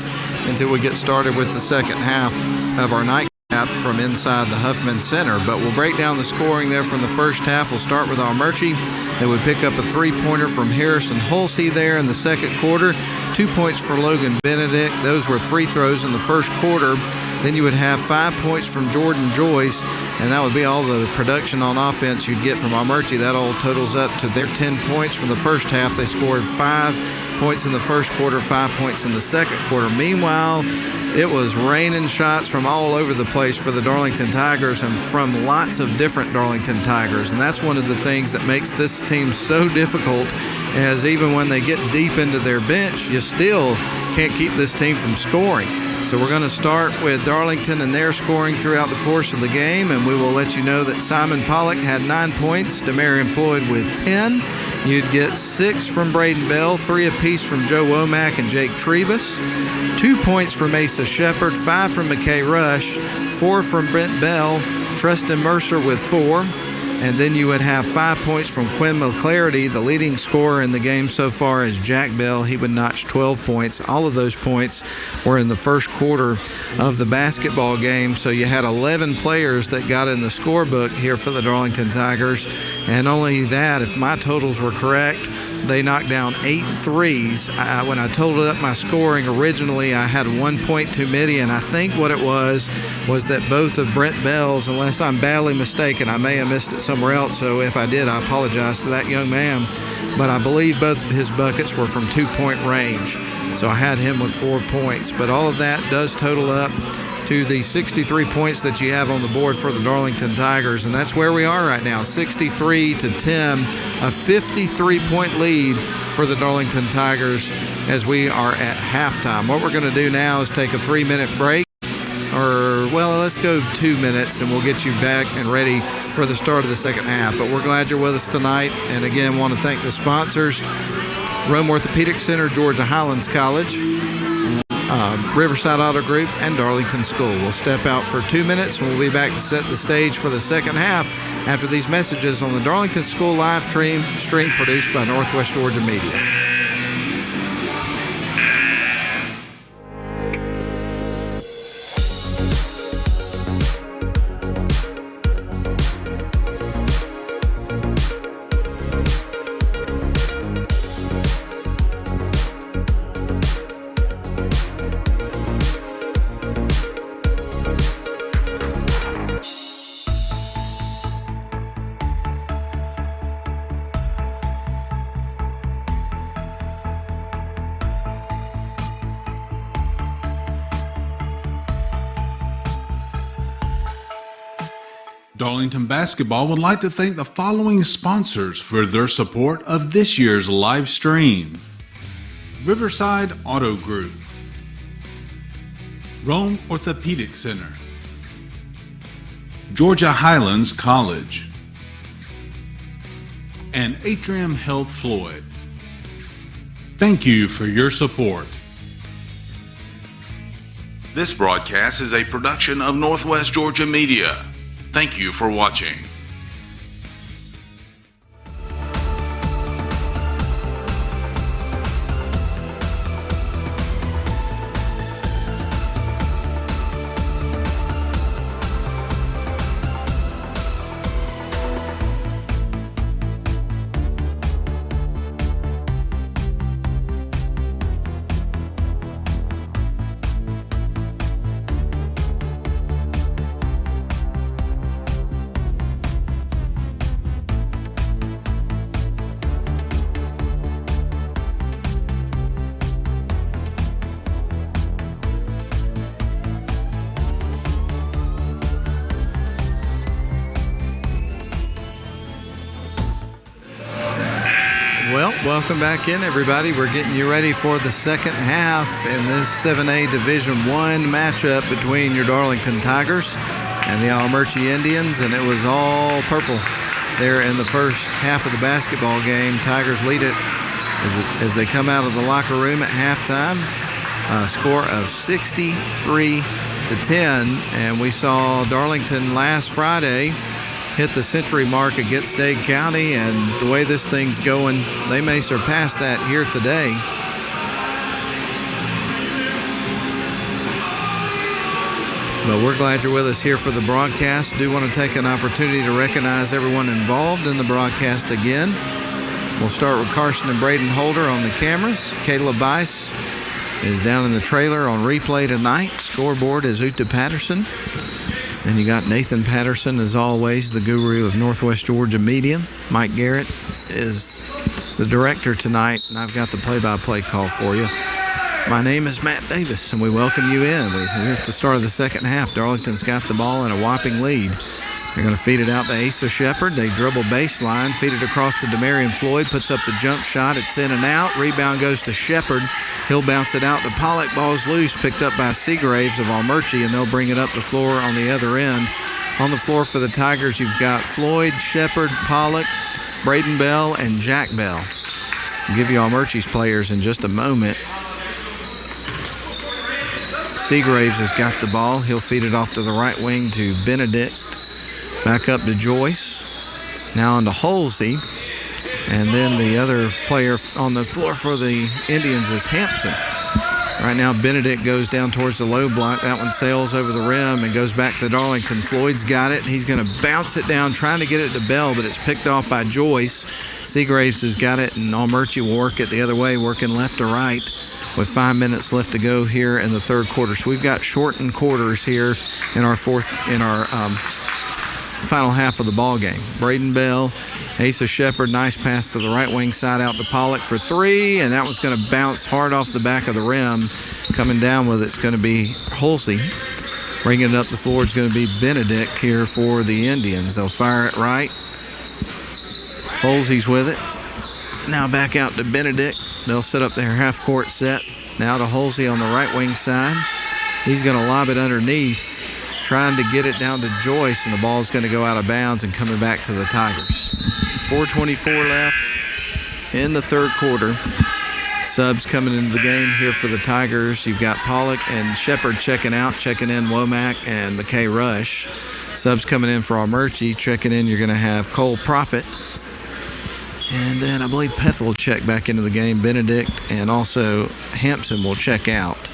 until we get started with the second half of our nightcap from inside the Huffman Center. But we'll break down the scoring there from the first half. We'll start with Armuchee. They would pick up a three-pointer from Harrison Hulsey there in the second quarter. 2 points for Logan Benedict. Those were free throws in the first quarter. Then you would have 5 points from Jordan Joyce, and that would be all the production on offense you'd get from Armuchee. That all totals up to their 10 points from the first half. They scored 5 points in the first quarter, 5 points in the second quarter. Meanwhile, it was raining shots from all over the place for the Darlington Tigers and from lots of different Darlington Tigers. And that's one of the things that makes this team so difficult, as even when they get deep into their bench, you still can't keep this team from scoring. So we're going to start with Darlington and their scoring throughout the course of the game, and we will let you know that Simon Pollock had 9 points, Demarion Floyd with 10, You'd get 6 from Braden Bell, 3 apiece from Joe Womack and Jake Trebus, 2 points from Asa Shepard, 5 from McKay Rush, 4 from Brent Bell, Tristan Mercer with 4, and then you would have 5 points from Quinn McClarity. The leading scorer in the game so far is Jack Bell. He would notch 12 points. All of those points were in the first quarter of the basketball game. So you had 11 players that got in the scorebook here for the Darlington Tigers. And only that, if my totals were correct, they knocked down 8 threes. When I totaled up my scoring originally, I had 1 point too many, and I think what it was that both of Brent Bell's, unless I'm badly mistaken, I may have missed it somewhere else, so if I did, I apologize to that young man, but I believe both of his buckets were from 2-point range, so I had him with 4 points. But all of that does total up to the 63 points that you have on the board for the Darlington Tigers, and that's where we are right now, 63-10, a 53-point lead for the Darlington Tigers as we are at halftime. What we're going to do now is take a 3-minute break, or, well, let's go 2 minutes, and we'll get you back and ready for the start of the second half. But we're glad you're with us tonight, and again, want to thank the sponsors, Rome Orthopedic Center, Georgia Highlands College, Riverside Auto Group, and Darlington School. We'll step out for 2 minutes, and we'll be back to set the stage for the second half after these messages on the Darlington School live stream produced by Northwest Georgia Media. Darlington Basketball would like to thank the following sponsors for their support of this year's live stream: Riverside Auto Group, Rome Orthopedic Center, Georgia Highlands College, and Atrium Health Floyd. Thank you for your support. This broadcast is a production of Northwest Georgia Media. Thank you for watching. Well, welcome back in, everybody. We're getting you ready for the second half in this 7A Division I matchup between your Darlington Tigers and the Armuchee Indians, and it was all purple there in the first half of the basketball game. Tigers lead it as they come out of the locker room at halftime, a score of 63-10, and we saw Darlington last Friday hit the century mark against Dade County, and the way this thing's going, they may surpass that here today. But we're glad you're with us here for the broadcast. Do want to take an opportunity to recognize everyone involved in the broadcast again. We'll start with Carson and Braden Holder on the cameras. Kayla Bice is down in the trailer on replay tonight. Scoreboard is Uta Patterson. And you got Nathan Patterson, as always, the guru of Northwest Georgia Media. Mike Garrett is the director tonight, and I've got the play-by-play call for you. My name is Matt Davis, and we welcome you in. Here's the start of the second half. Darlington's got the ball in a whopping lead. They're going to feed it out to Asa Shepard. They dribble baseline, feed it across to Demarion Floyd, puts up the jump shot. It's in and out. Rebound goes to Shepard. He'll bounce it out to Pollock. Ball's loose, picked up by Seagraves of Armuchee, and they'll bring it up the floor on the other end. On the floor for the Tigers, you've got Floyd, Shepard, Pollock, Braden Bell and Jack Bell. I'll give you Armuchee's players in just a moment. Seagraves has got the ball. He'll feed it off to the right wing to Benedict. Back up to Joyce. Now on to Halsey. And then the other player on the floor for the Indians is Hampson. Right now, Benedict goes down towards the low block. That one sails over the rim and goes back to Darlington. Floyd's got it. He's going to bounce it down, trying to get it to Bell, but it's picked off by Joyce. Seagraves has got it, and Armuchee will work it the other way, working left to right with 5 minutes left to go here in the third quarter. So we've got shortened quarters here in our final half of the ball game. Braden Bell, Asa Shepard, nice pass to the right wing side out to Pollock for three, and that one's going to bounce hard off the back of the rim. Coming down with it's going to be Halsey. Bringing it up the floor is going to be Benedict here for the Indians. They'll fire it right. Halsey's with it. Now back out to Benedict. They'll set up their half-court set. Now to Halsey on the right wing side. He's going to lob it underneath, trying to get it down to Joyce, and the ball's going to go out of bounds and coming back to the Tigers. 4:24 left in the third quarter. Subs coming into the game here for the Tigers. You've got Pollock and Shepard checking out, checking in Womack and McKay Rush. Subs coming in for Armuchee. Checking in, you're going to have Cole Profit. And then I believe Peth will check back into the game. Benedict and also Hampson will check out.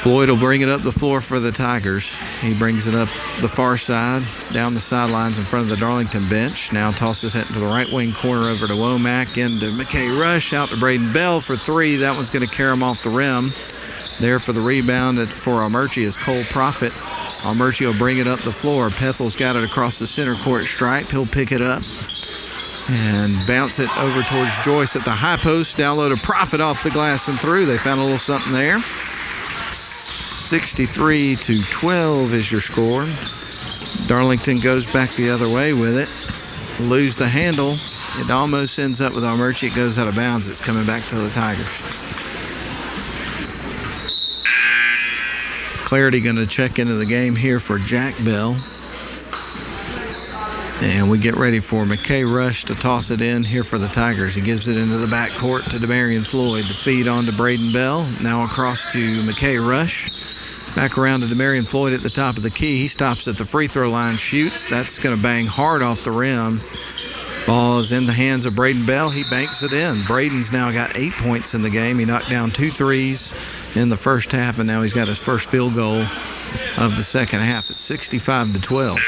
Floyd will bring it up the floor for the Tigers. He brings it up the far side, down the sidelines in front of the Darlington bench. Now tosses it to the right wing corner over to Womack, into McKay Rush, out to Braden Bell for three. That one's going to carry him off the rim. There for the rebound for Armuchee is Cole Profit. Armuchee will bring it up the floor. Pethel's got it across the center court stripe. He'll pick it up and bounce it over towards Joyce at the high post. Down low to Profit off the glass and through. They found a little something there. 63-12 is your score. Darlington goes back the other way with it. Lose the handle. It almost ends up with Armuchee. It goes out of bounds. It's coming back to the Tigers. Clarity going to check into the game here for Jack Bell. And we get ready for McKay Rush to toss it in here for the Tigers. He gives it into the backcourt to Demarion Floyd. The feed on to Braden Bell. Now across to McKay Rush. Back around to Demarion Floyd at the top of the key. He stops at the free throw line, shoots. That's going to bang hard off the rim. Ball is in the hands of Braden Bell. He banks it in. Braden's now got 8 points in the game. He knocked down 2 threes in the first half, and now he's got his first field goal of the second half. It's 65-12.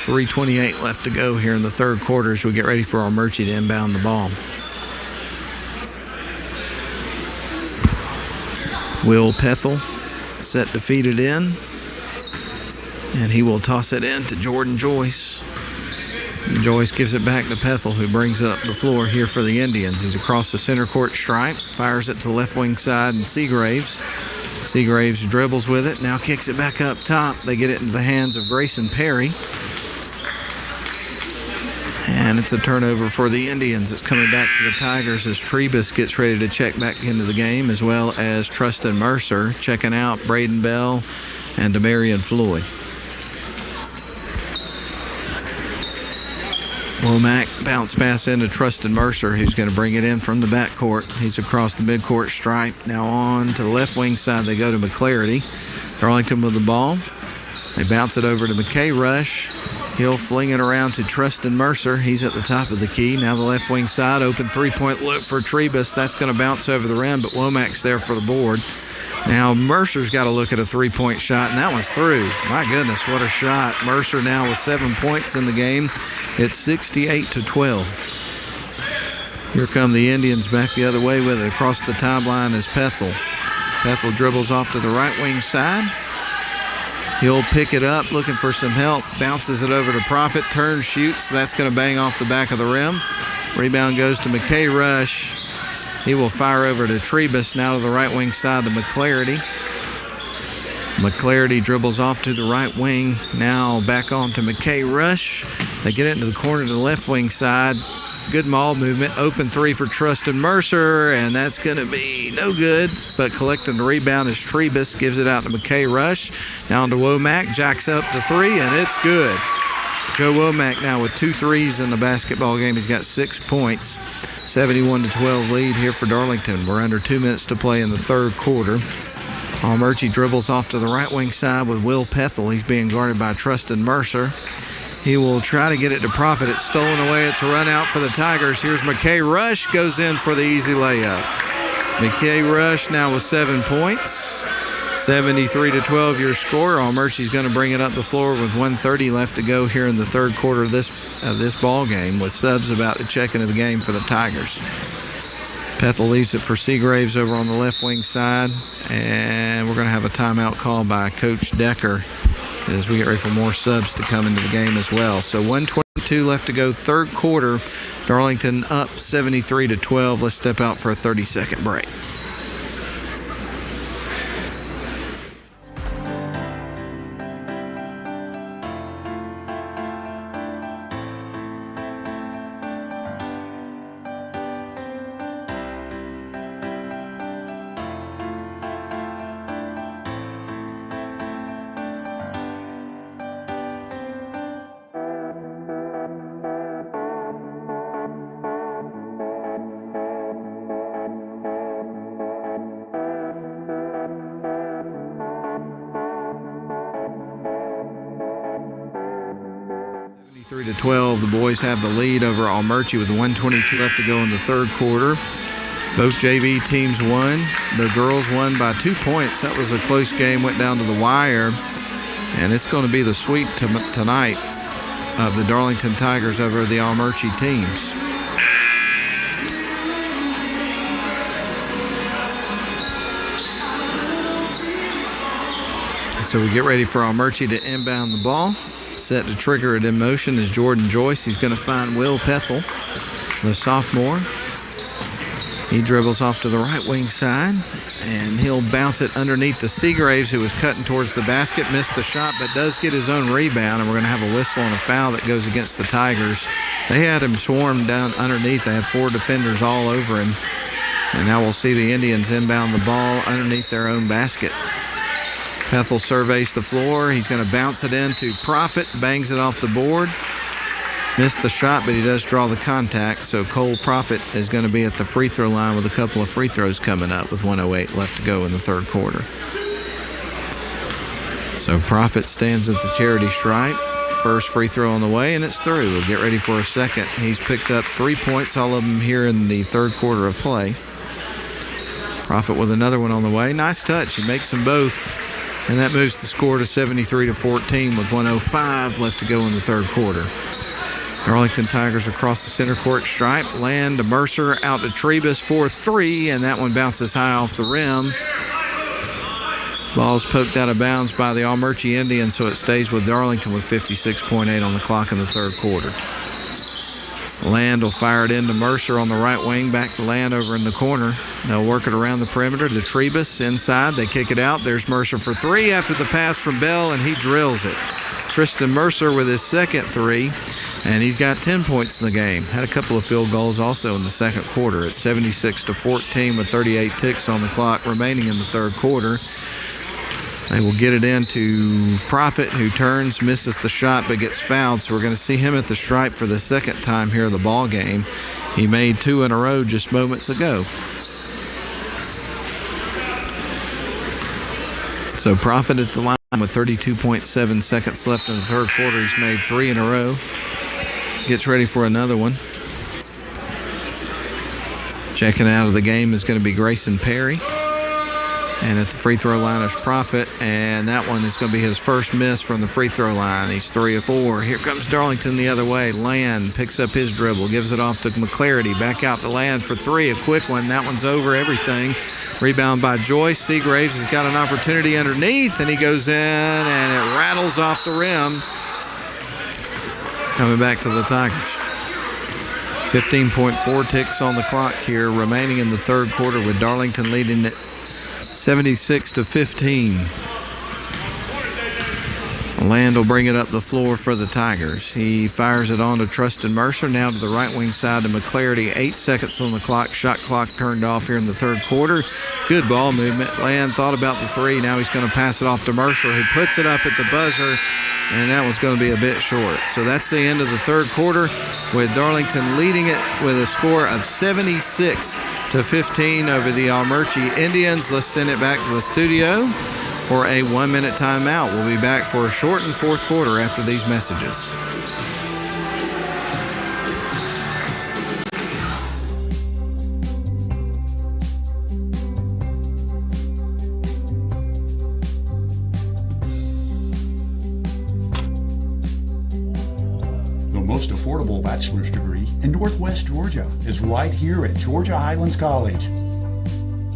3:28 left to go here in the third quarter as we get ready for Armuchee to inbound the ball. Will Pethel set to feed it in, and he will toss it in to Jordan Joyce. And Joyce gives it back to Pethel, who brings it up the floor here for the Indians. He's across the center court stripe, fires it to the left wing side, and Seagraves dribbles with it, now kicks it back up top. They get it into the hands of Grayson Perry, and it's a turnover for the Indians. It's coming back to the Tigers as Trebus gets ready to check back into the game, as well as Trustin Mercer checking out Braden Bell and Demarion Floyd. Womack bounce pass into Trustin Mercer, who's going to bring it in from the backcourt. He's across the midcourt stripe. Now on to the left wing side they go to McClarity. Darlington with the ball. They bounce it over to McKay Rush. He'll fling it around to Trustin Mercer. He's at the top of the key. Now the left wing side, open three-point look for Trebus. That's going to bounce over the rim, but Womack's there for the board. Now Mercer's got to look at a three-point shot, and that one's through. My goodness, what a shot. Mercer now with 7 points in the game. It's 68-12. Here come the Indians back the other way with it. Across the timeline is Pethel. Pethel dribbles off to the right wing side. He'll pick it up, looking for some help. Bounces it over to Profit, turns, shoots. That's going to bang off the back of the rim. Rebound goes to McKay Rush. He will fire over to Trebus, now to the right wing side to McClarity. McClarity dribbles off to the right wing. Now back on to McKay Rush. They get it into the corner to the left wing side. Good maul movement. Open three for Trustin Mercer, and that's going to be no good. But collecting the rebound is Trebus. Gives it out to McKay Rush. Now to Womack. Jacks up the three, and it's good. Joe Womack now with 2 threes in the basketball game. He's got 6 points. 71-12 lead here for Darlington. We're under 2 minutes to play in the third quarter. Armuchee dribbles off to the right wing side with Will Pethel. He's being guarded by Trustin Mercer. He will try to get it to Profit. It's stolen away. It's a run out for the Tigers. Here's McKay Rush, goes in for the easy layup. McKay Rush now with 7 points. 73-12 your score. Armuchee's going to bring it up the floor with 1:30 left to go here in the third quarter of this ball game, with subs about to check into the game for the Tigers. Pethel leaves it for Seagraves over on the left wing side, and we're going to have a timeout call by Coach Decker as we get ready for more subs to come into the game as well. So 1:22 left to go, third quarter. Darlington up 73-12. Let's step out for a 30-second break. To 12, the boys have the lead over Armuchee with 1:22 left to go in the third quarter. Both JV teams won. The girls won by 2 points. That was a close game, went down to the wire, and it's going to be the sweep tonight of the Darlington Tigers over the Armuchee teams. So we get ready for Armuchee to inbound the ball. Set to trigger it in motion is Jordan Joyce. He's going to find Will Pethel, the sophomore. He dribbles off to the right wing side, and he'll bounce it underneath to Seagraves, who was cutting towards the basket, missed the shot, but does get his own rebound, and we're going to have a whistle and a foul that goes against the Tigers. They had him swarmed down underneath. They had 4 defenders all over him, and now we'll see the Indians inbound the ball underneath their own basket. Pethel surveys the floor. He's going to bounce it into Profit, bangs it off the board. Missed the shot, but he does draw the contact, so Cole Profit is going to be at the free throw line with a couple of free throws coming up with 1:08 left to go in the third quarter. So Profit stands at the charity stripe. First free throw on the way, and it's through. We'll get ready for a second. He's picked up 3 points, all of them here in the third quarter of play. Profit with another one on the way. Nice touch. He makes them both. And that moves the score to 73-14 with 1:05 left to go in the third quarter. Darlington Tigers across the center court stripe. Land to Mercer, out to Trebus for 3, and that one bounces high off the rim. Ball's poked out of bounds by the Armuchee Indians, so it stays with Darlington with 56.8 on the clock in the third quarter. Land will fire it into Mercer on the right wing, back to Land over in the corner. They'll work it around the perimeter to Trebus inside. They kick it out. There's Mercer for 3 after the pass from Bell, and he drills it. Tristan Mercer with his second 3, and he's got 10 points in the game. Had a couple of field goals also in the second quarter. It's 76-14 with 38 ticks on the clock remaining in the third quarter. They will get it into Profit, who turns, misses the shot, but gets fouled. So we're going to see him at the stripe for the second time here in the ball game. He made 2 in a row just moments ago. So Profit at the line with 32.7 seconds left in the third quarter. He's made 3 in a row. Gets ready for another one. Checking out of the game is going to be Grayson Perry. And at the free throw line is Profit, and that one is going to be his first miss from the free throw line. He's 3 of 4. Here comes Darlington the other way. Land picks up his dribble, gives it off to McClarity. Back out to Land for 3, a quick one. That one's over everything. Rebound by Joyce. Seagraves has got an opportunity underneath, and he goes in, and it rattles off the rim. It's coming back to the Tigers. 15.4 ticks on the clock here, remaining in the third quarter, with Darlington leading it 76-15. Land will bring it up the floor for the Tigers. He fires it on to Trustin Mercer. Now to the right wing side to McClarity. 8 seconds on the clock. Shot clock turned off here in the third quarter. Good ball movement. Land thought about the three. Now he's going to pass it off to Mercer, who puts it up at the buzzer, and that was going to be a bit short. So that's the end of the third quarter, with Darlington leading it with a score of 76-15 over the Armuchee Indians. Let's send it back to the studio for a 1-minute timeout. We'll be back for a shortened fourth quarter after these messages. The most affordable bachelor's degree in Northwest Georgia is right here at Georgia Highlands College.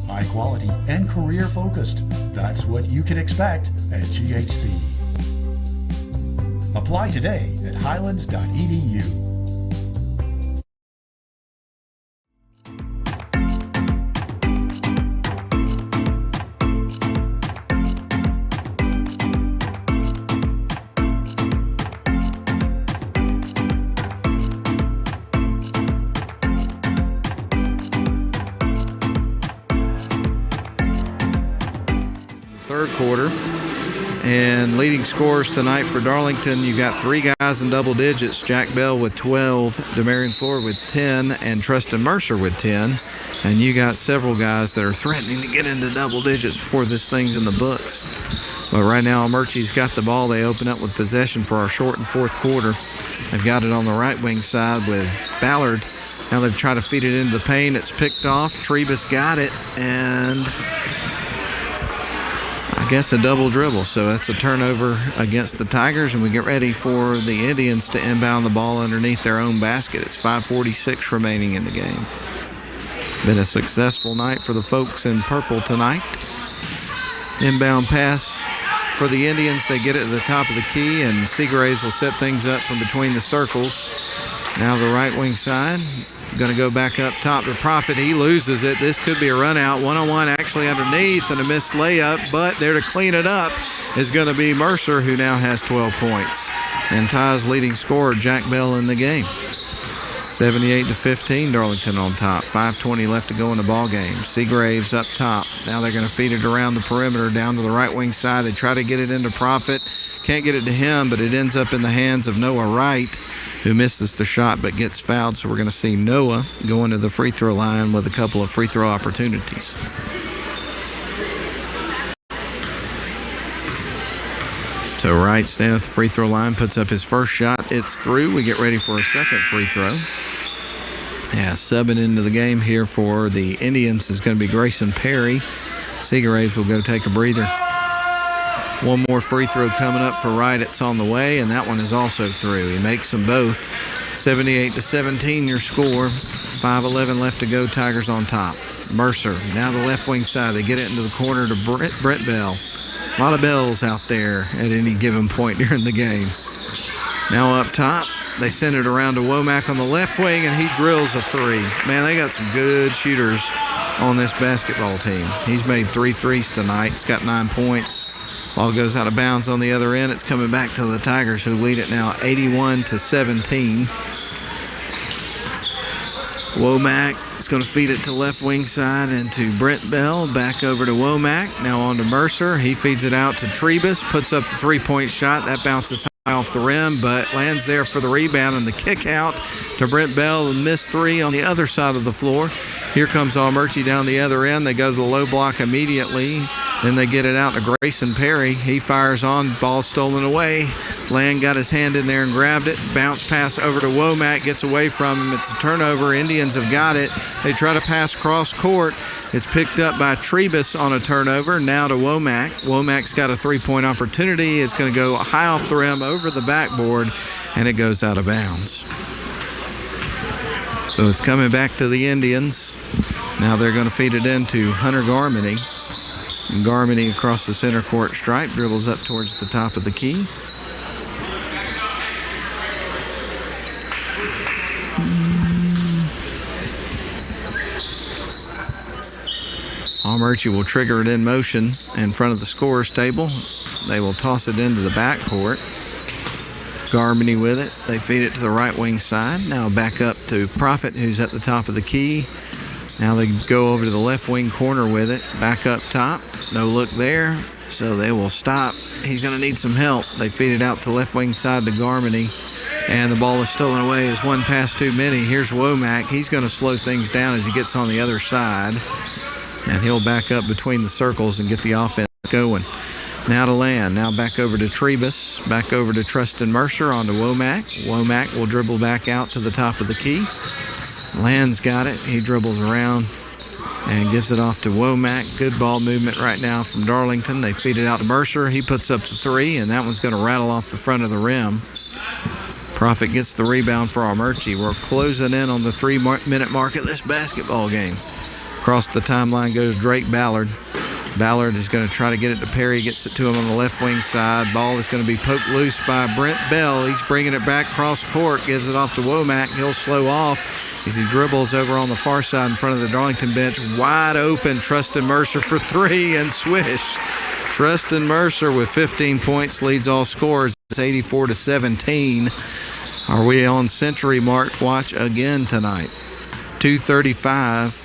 High quality and career focused. That's what you can expect at GHC. Apply today at highlands.edu. Third quarter, and leading scorers tonight for Darlington, you got 3 guys in double digits. Jack Bell with 12, Demarion Ford with 10, and Trustin Mercer with 10. And you got several guys that are threatening to get into double digits before this thing's in the books. But right now, Armuchee's got the ball. They open up with possession for our shortened fourth quarter. They've got it on the right wing side with Ballard. Now they've tried to feed it into the paint. It's picked off. Trebus got it, and I guess a double dribble. So that's a turnover against the Tigers, and we get ready for the Indians to inbound the ball underneath their own basket. It's 5:46 remaining in the game. Been a successful night for the folks in purple tonight. Inbound pass for the Indians. They get it to the top of the key, and Seagraves will set things up from between the circles. Now the right wing side. Going to go back up top to Profit. He loses it. This could be a run out. One-on-one actually underneath, and a missed layup, but there to clean it up is going to be Mercer, who now has 12 points and ties leading scorer Jack Bell in the game. 78-15, Darlington on top. 5:20 left to go in the ball game. Seagraves up top. Now they're going to feed it around the perimeter down to the right wing side. They try to get it into Profit. Can't get it to him, but it ends up in the hands of Noah Wright, who misses the shot but gets fouled. So we're going to see Noah going to the free throw line with a couple of free throw opportunities. So Wright standing at the free throw line, puts up his first shot. It's through. We get ready for a second free throw. Yeah, subbing into the game here for the Indians is going to be Grayson Perry. Seagraves will go take a breather. One more free throw coming up for Wright. It's on the way, and that one is also through. He makes them both. 78-17 your score. 5:11 left to go. Tigers on top. Mercer, now the left wing side. They get it into the corner to Brett Bell. A lot of bells out there at any given point during the game. Now up top, they send it around to Womack on the left wing, and he drills a three. Man, they got some good shooters on this basketball team. He's made 3 threes tonight. He's got 9 points. Ball goes out of bounds on the other end. It's coming back to the Tigers, who lead it now 81-17. Womack is going to feed it to left wing side and to Brent Bell. Back over to Womack. Now on to Mercer. He feeds it out to Trebus. Puts up the three-point shot. That bounces high off the rim, but lands there for the rebound and the kick out to Brent Bell. The missed three on the other side of the floor. Here comes Armuchee down the other end. They go to the low block immediately. Then they get it out to Grayson Perry. He fires on. Ball stolen away. Land got his hand in there and grabbed it. Bounce pass over to Womack. Gets away from him. It's a turnover. Indians have got it. They try to pass cross court. It's picked up by Trebus on a turnover. Now to Womack. Womack's got a three-point opportunity. It's going to go high off the rim over the backboard, and it goes out of bounds. So it's coming back to the Indians. Now they're going to feed it into Hunter Garmany. Garmany across the center court stripe, dribbles up towards the top of the key. Armuchee will trigger it in motion in front of the scorer's table. They will toss it into the backcourt. Garmany with it. They feed it to the right wing side. Now back up to Prophet, who's at the top of the key. Now they go over to the left wing corner with it. Back up top. No look there. So they will stop. He's going to need some help. They feed it out to the left wing side to Garmany. And the ball is stolen away. It's one pass too many. Here's Womack. He's going to slow things down as he gets on the other side. And he'll back up between the circles and get the offense going. Now to Land. Now back over to Trebus. Back over to Trustin Mercer onto Womack. Womack will dribble back out to the top of the key. Land's got it. He dribbles around and gives it off to Womack. Good ball movement right now from Darlington. They feed it out to Mercer. He puts up the three, and that one's going to rattle off the front of the rim. Prophet gets the rebound for Armuchee. We're closing in on the 3-minute mark of this basketball game. Across the timeline goes Drake Ballard. Ballard is going to try to get it to Perry. Gets it to him on the left wing side. Ball is going to be poked loose by Brent Bell. He's bringing it back cross court. Gives it off to Womack. He'll slow off as he dribbles over on the far side in front of the Darlington bench. Wide open. Trustin Mercer for three and swish. Trustin Mercer with 15 points leads all scores. It's 84-17. Are we on century mark watch again tonight? 2:35.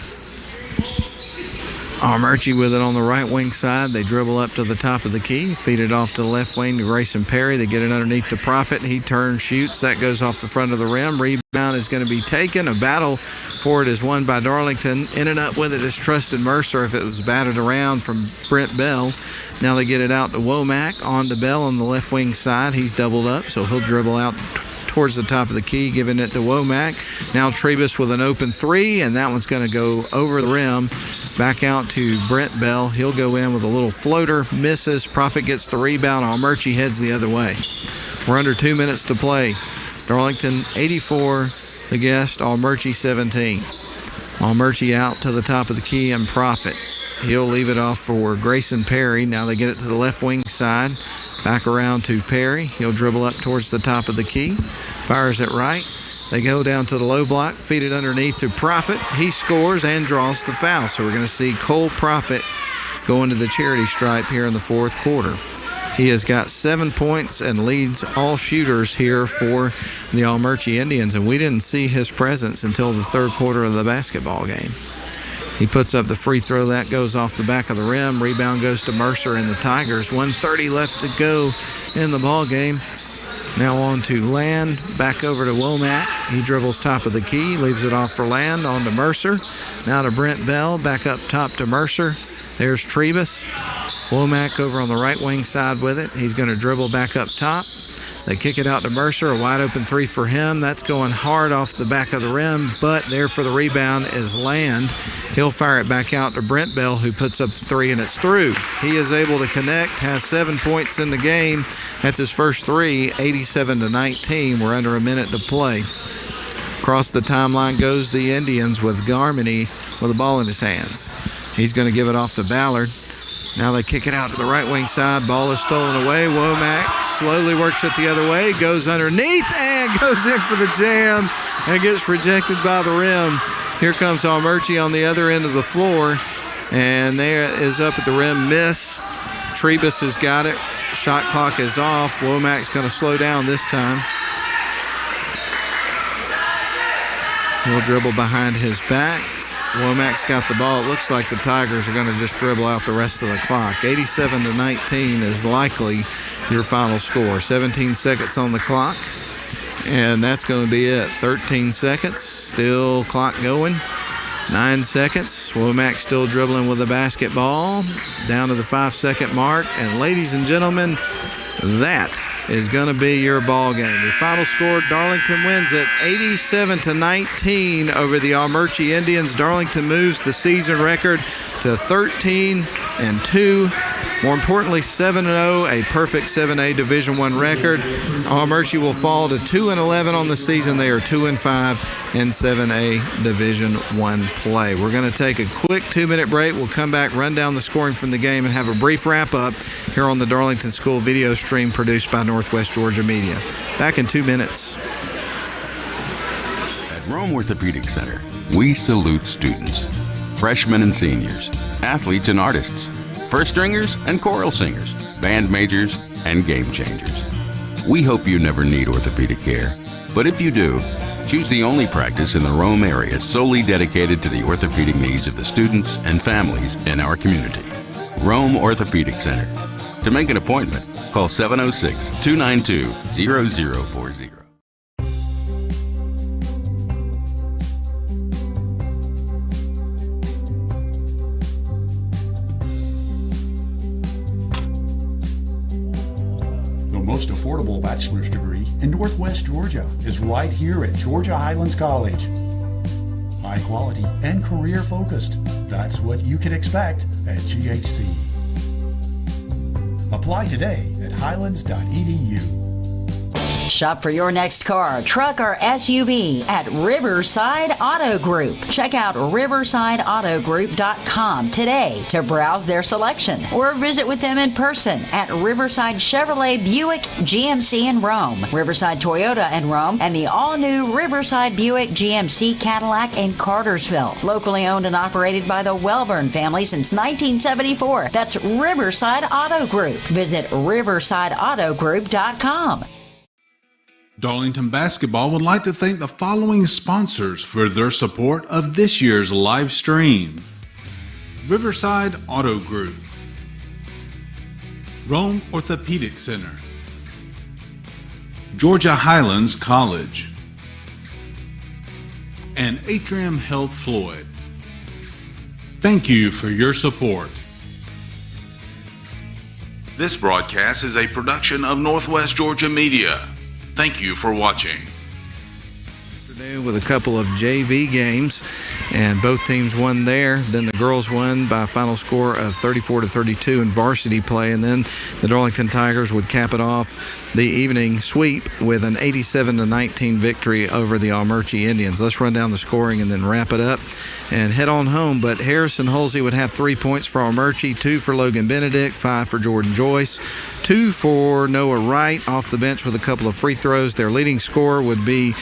Armuchee with it on the right wing side. They dribble up to the top of the key, feed it off to the left wing to Grayson Perry. They get it underneath the Prophet. He turns, shoots. That goes off the front of the rim. Rebound is going to be taken. A battle for it is won by Darlington. In and up with it is Trustin Mercer if it was batted around from Brent Bell. Now they get it out to Womack. On to Bell on the left wing side. He's doubled up, so he'll dribble out towards the top of the key, giving it to Womack. Now Trebus with an open three, and that one's going to go over the rim. Back out to Brent Bell. He'll go in with a little floater. Misses. Prophet gets the rebound. Armuchee heads the other way. We're under 2 minutes to play. Darlington 84, the guest. Armuchee 17. Armuchee out to the top of the key and Prophet. He'll leave it off for Grayson Perry. Now they get it to the left wing side. Back around to Perry. He'll dribble up towards the top of the key. Fires it right. They go down to the low block, feed it underneath to Prophet. He scores and draws the foul. So we're going to see Cole Prophet go into the charity stripe here in the fourth quarter. He has got 7 points and leads all shooters here for the Armuchee Indians, and we didn't see his presence until the third quarter of the basketball game. He puts up the free throw. That goes off the back of the rim. Rebound goes to Mercer and the Tigers. 1:30 left to go in the ball game. Now on to Land, back over to Womack. He dribbles top of the key, leaves it off for Land, on to Mercer. Now to Brent Bell, back up top to Mercer. There's Trebus. Womack over on the right wing side with it. He's going to dribble back up top. They kick it out to Mercer, a wide open three for him. That's going hard off the back of the rim, but there for the rebound is Land. He'll fire it back out to Brent Bell, who puts up the three, and it's through. He is able to connect, has 7 points in the game. That's his first three, 87-19. We're under a minute to play. Across the timeline goes the Indians with Garmany with the ball in his hands. He's going to give it off to Ballard. Now they kick it out to the right wing side. Ball is stolen away. Womack slowly works it the other way, goes underneath and goes in for the jam and gets rejected by the rim. Here comes Armuchee on the other end of the floor, and there is up at the rim, miss. Trebus has got it. Shot clock is off. Womack's going to slow down this time. He'll dribble behind his back. Womack's got the ball. It looks like the Tigers are going to just dribble out the rest of the clock. 87-19 is likely your final score. 17 seconds on the clock, and that's going to be it. 13 seconds, still clock going. 9 seconds. Womack still dribbling with the basketball. Down to the 5-second mark. And ladies and gentlemen, that is going to be your ball game. Your final score, Darlington wins it 87-19 over the Armuchee Indians. Darlington moves the season record to 13-2. More importantly, 7-0, a perfect 7A Division I record. Armuchee will fall to 2-11 on the season. They are 2-5 in 7A Division I play. We're going to take a quick 2-minute break. We'll come back, run down the scoring from the game, and have a brief wrap-up here on the Darlington School video stream produced by Northwest Georgia Media. Back in 2 minutes. At Rome Orthopedic Center, we salute students, freshmen and seniors, athletes and artists, first stringers and choral singers, band majors, and game changers. We hope you never need orthopedic care, but if you do, choose the only practice in the Rome area solely dedicated to the orthopedic needs of the students and families in our community. Rome Orthopedic Center. To make an appointment, call 706-292-0040. The most affordable bachelor's degree in Northwest Georgia is right here at Georgia Highlands College. High quality and career focused. That's what you can expect at GHC. Apply today at highlands.edu. Shop for your next car, truck, or SUV at Riverside Auto Group. Check out riversideautogroup.com today to browse their selection or visit with them in person at Riverside Chevrolet Buick GMC in Rome, Riverside Toyota in Rome, and the all-new Riverside Buick GMC Cadillac in Cartersville. Locally owned and operated by the Welburn family since 1974. That's Riverside Auto Group. Visit riversideautogroup.com. Darlington Basketball would like to thank the following sponsors for their support of this year's live stream: Riverside Auto Group, Rome Orthopedic Center, Georgia Highlands College, and Atrium Health Floyd. Thank you for your support. This broadcast is a production of Northwest Georgia Media. Thank you for watching. With a couple of JV games, and both teams won there. Then the girls won by a final score of 34-32 in varsity play, and then the Darlington Tigers would cap it off the evening sweep with an 87-19 victory over the Armuchee Indians. Let's run down the scoring and then wrap it up and head on home. But Harrison Holsey would have 3 points for Armuchee, 2 for Logan Benedict, 5 for Jordan Joyce, 2 for Noah Wright off the bench with a couple of free throws. Their leading scorer would be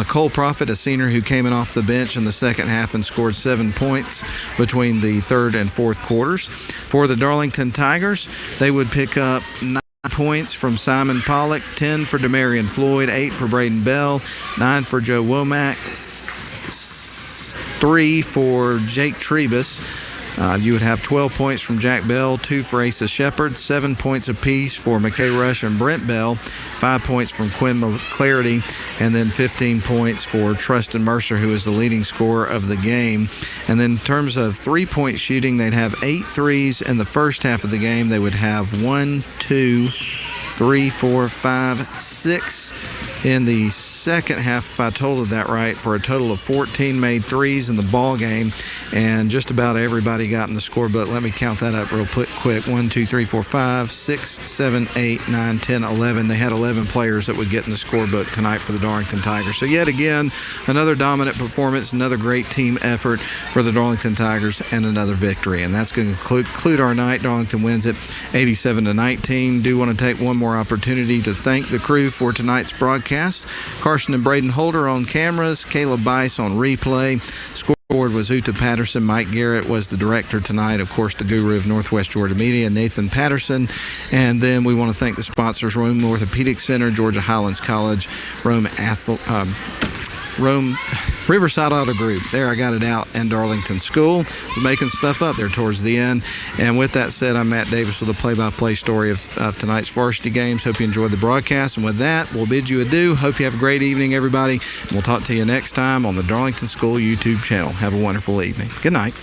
Cole Profit, a senior who came in off the bench in the second half and scored 7 points between the third and fourth quarters. For the Darlington Tigers, they would pick up 9 points from Simon Pollock, 10 for Demarion Floyd, 8 for Braden Bell, 9 for Joe Womack, 3 for Jake Trebus. You would have 12 points from Jack Bell, 2 for Asa Shepard, 7 points apiece for McKay Rush and Brent Bell, 5 points from Quinn McClarity, and then 15 points for Trustin Mercer, who is the leading scorer of the game. And then in terms of three-point shooting, they'd have 8 threes in the first half of the game. They would have 1, 2, 3, 4, 5, 6 in the second half, if I totaled that right, for a total of 14 made threes in the ball game, and just about everybody got in the scorebook. Let me count that up real quick. 1, 2, 3, 4, 5, 6, 7, 8, 9, 10, 11. They had 11 players that would get in the scorebook tonight for the Darlington Tigers. So yet again, another dominant performance, another great team effort for the Darlington Tigers, and another victory. And that's going to conclude our night. Darlington wins it 87-19. Do want to take one more opportunity to thank the crew for tonight's broadcast. Carson and Braden Holder on cameras, Caleb Bice on replay. Scoreboard was Uta Patterson. Mike Garrett was the director tonight. Of course, the guru of Northwest Georgia Media, Nathan Patterson. And then we want to thank the sponsors: Rome Orthopedic Center, Georgia Highlands College, Riverside Auto Group. There, I got it out. And Darlington School. Was making stuff up there towards the end. And with that said, I'm Matt Davis with a play-by-play story of tonight's varsity games. Hope you enjoyed the broadcast. And with that, we'll bid you adieu. Hope you have a great evening, everybody. And we'll talk to you next time on the Darlington School YouTube channel. Have a wonderful evening. Good night.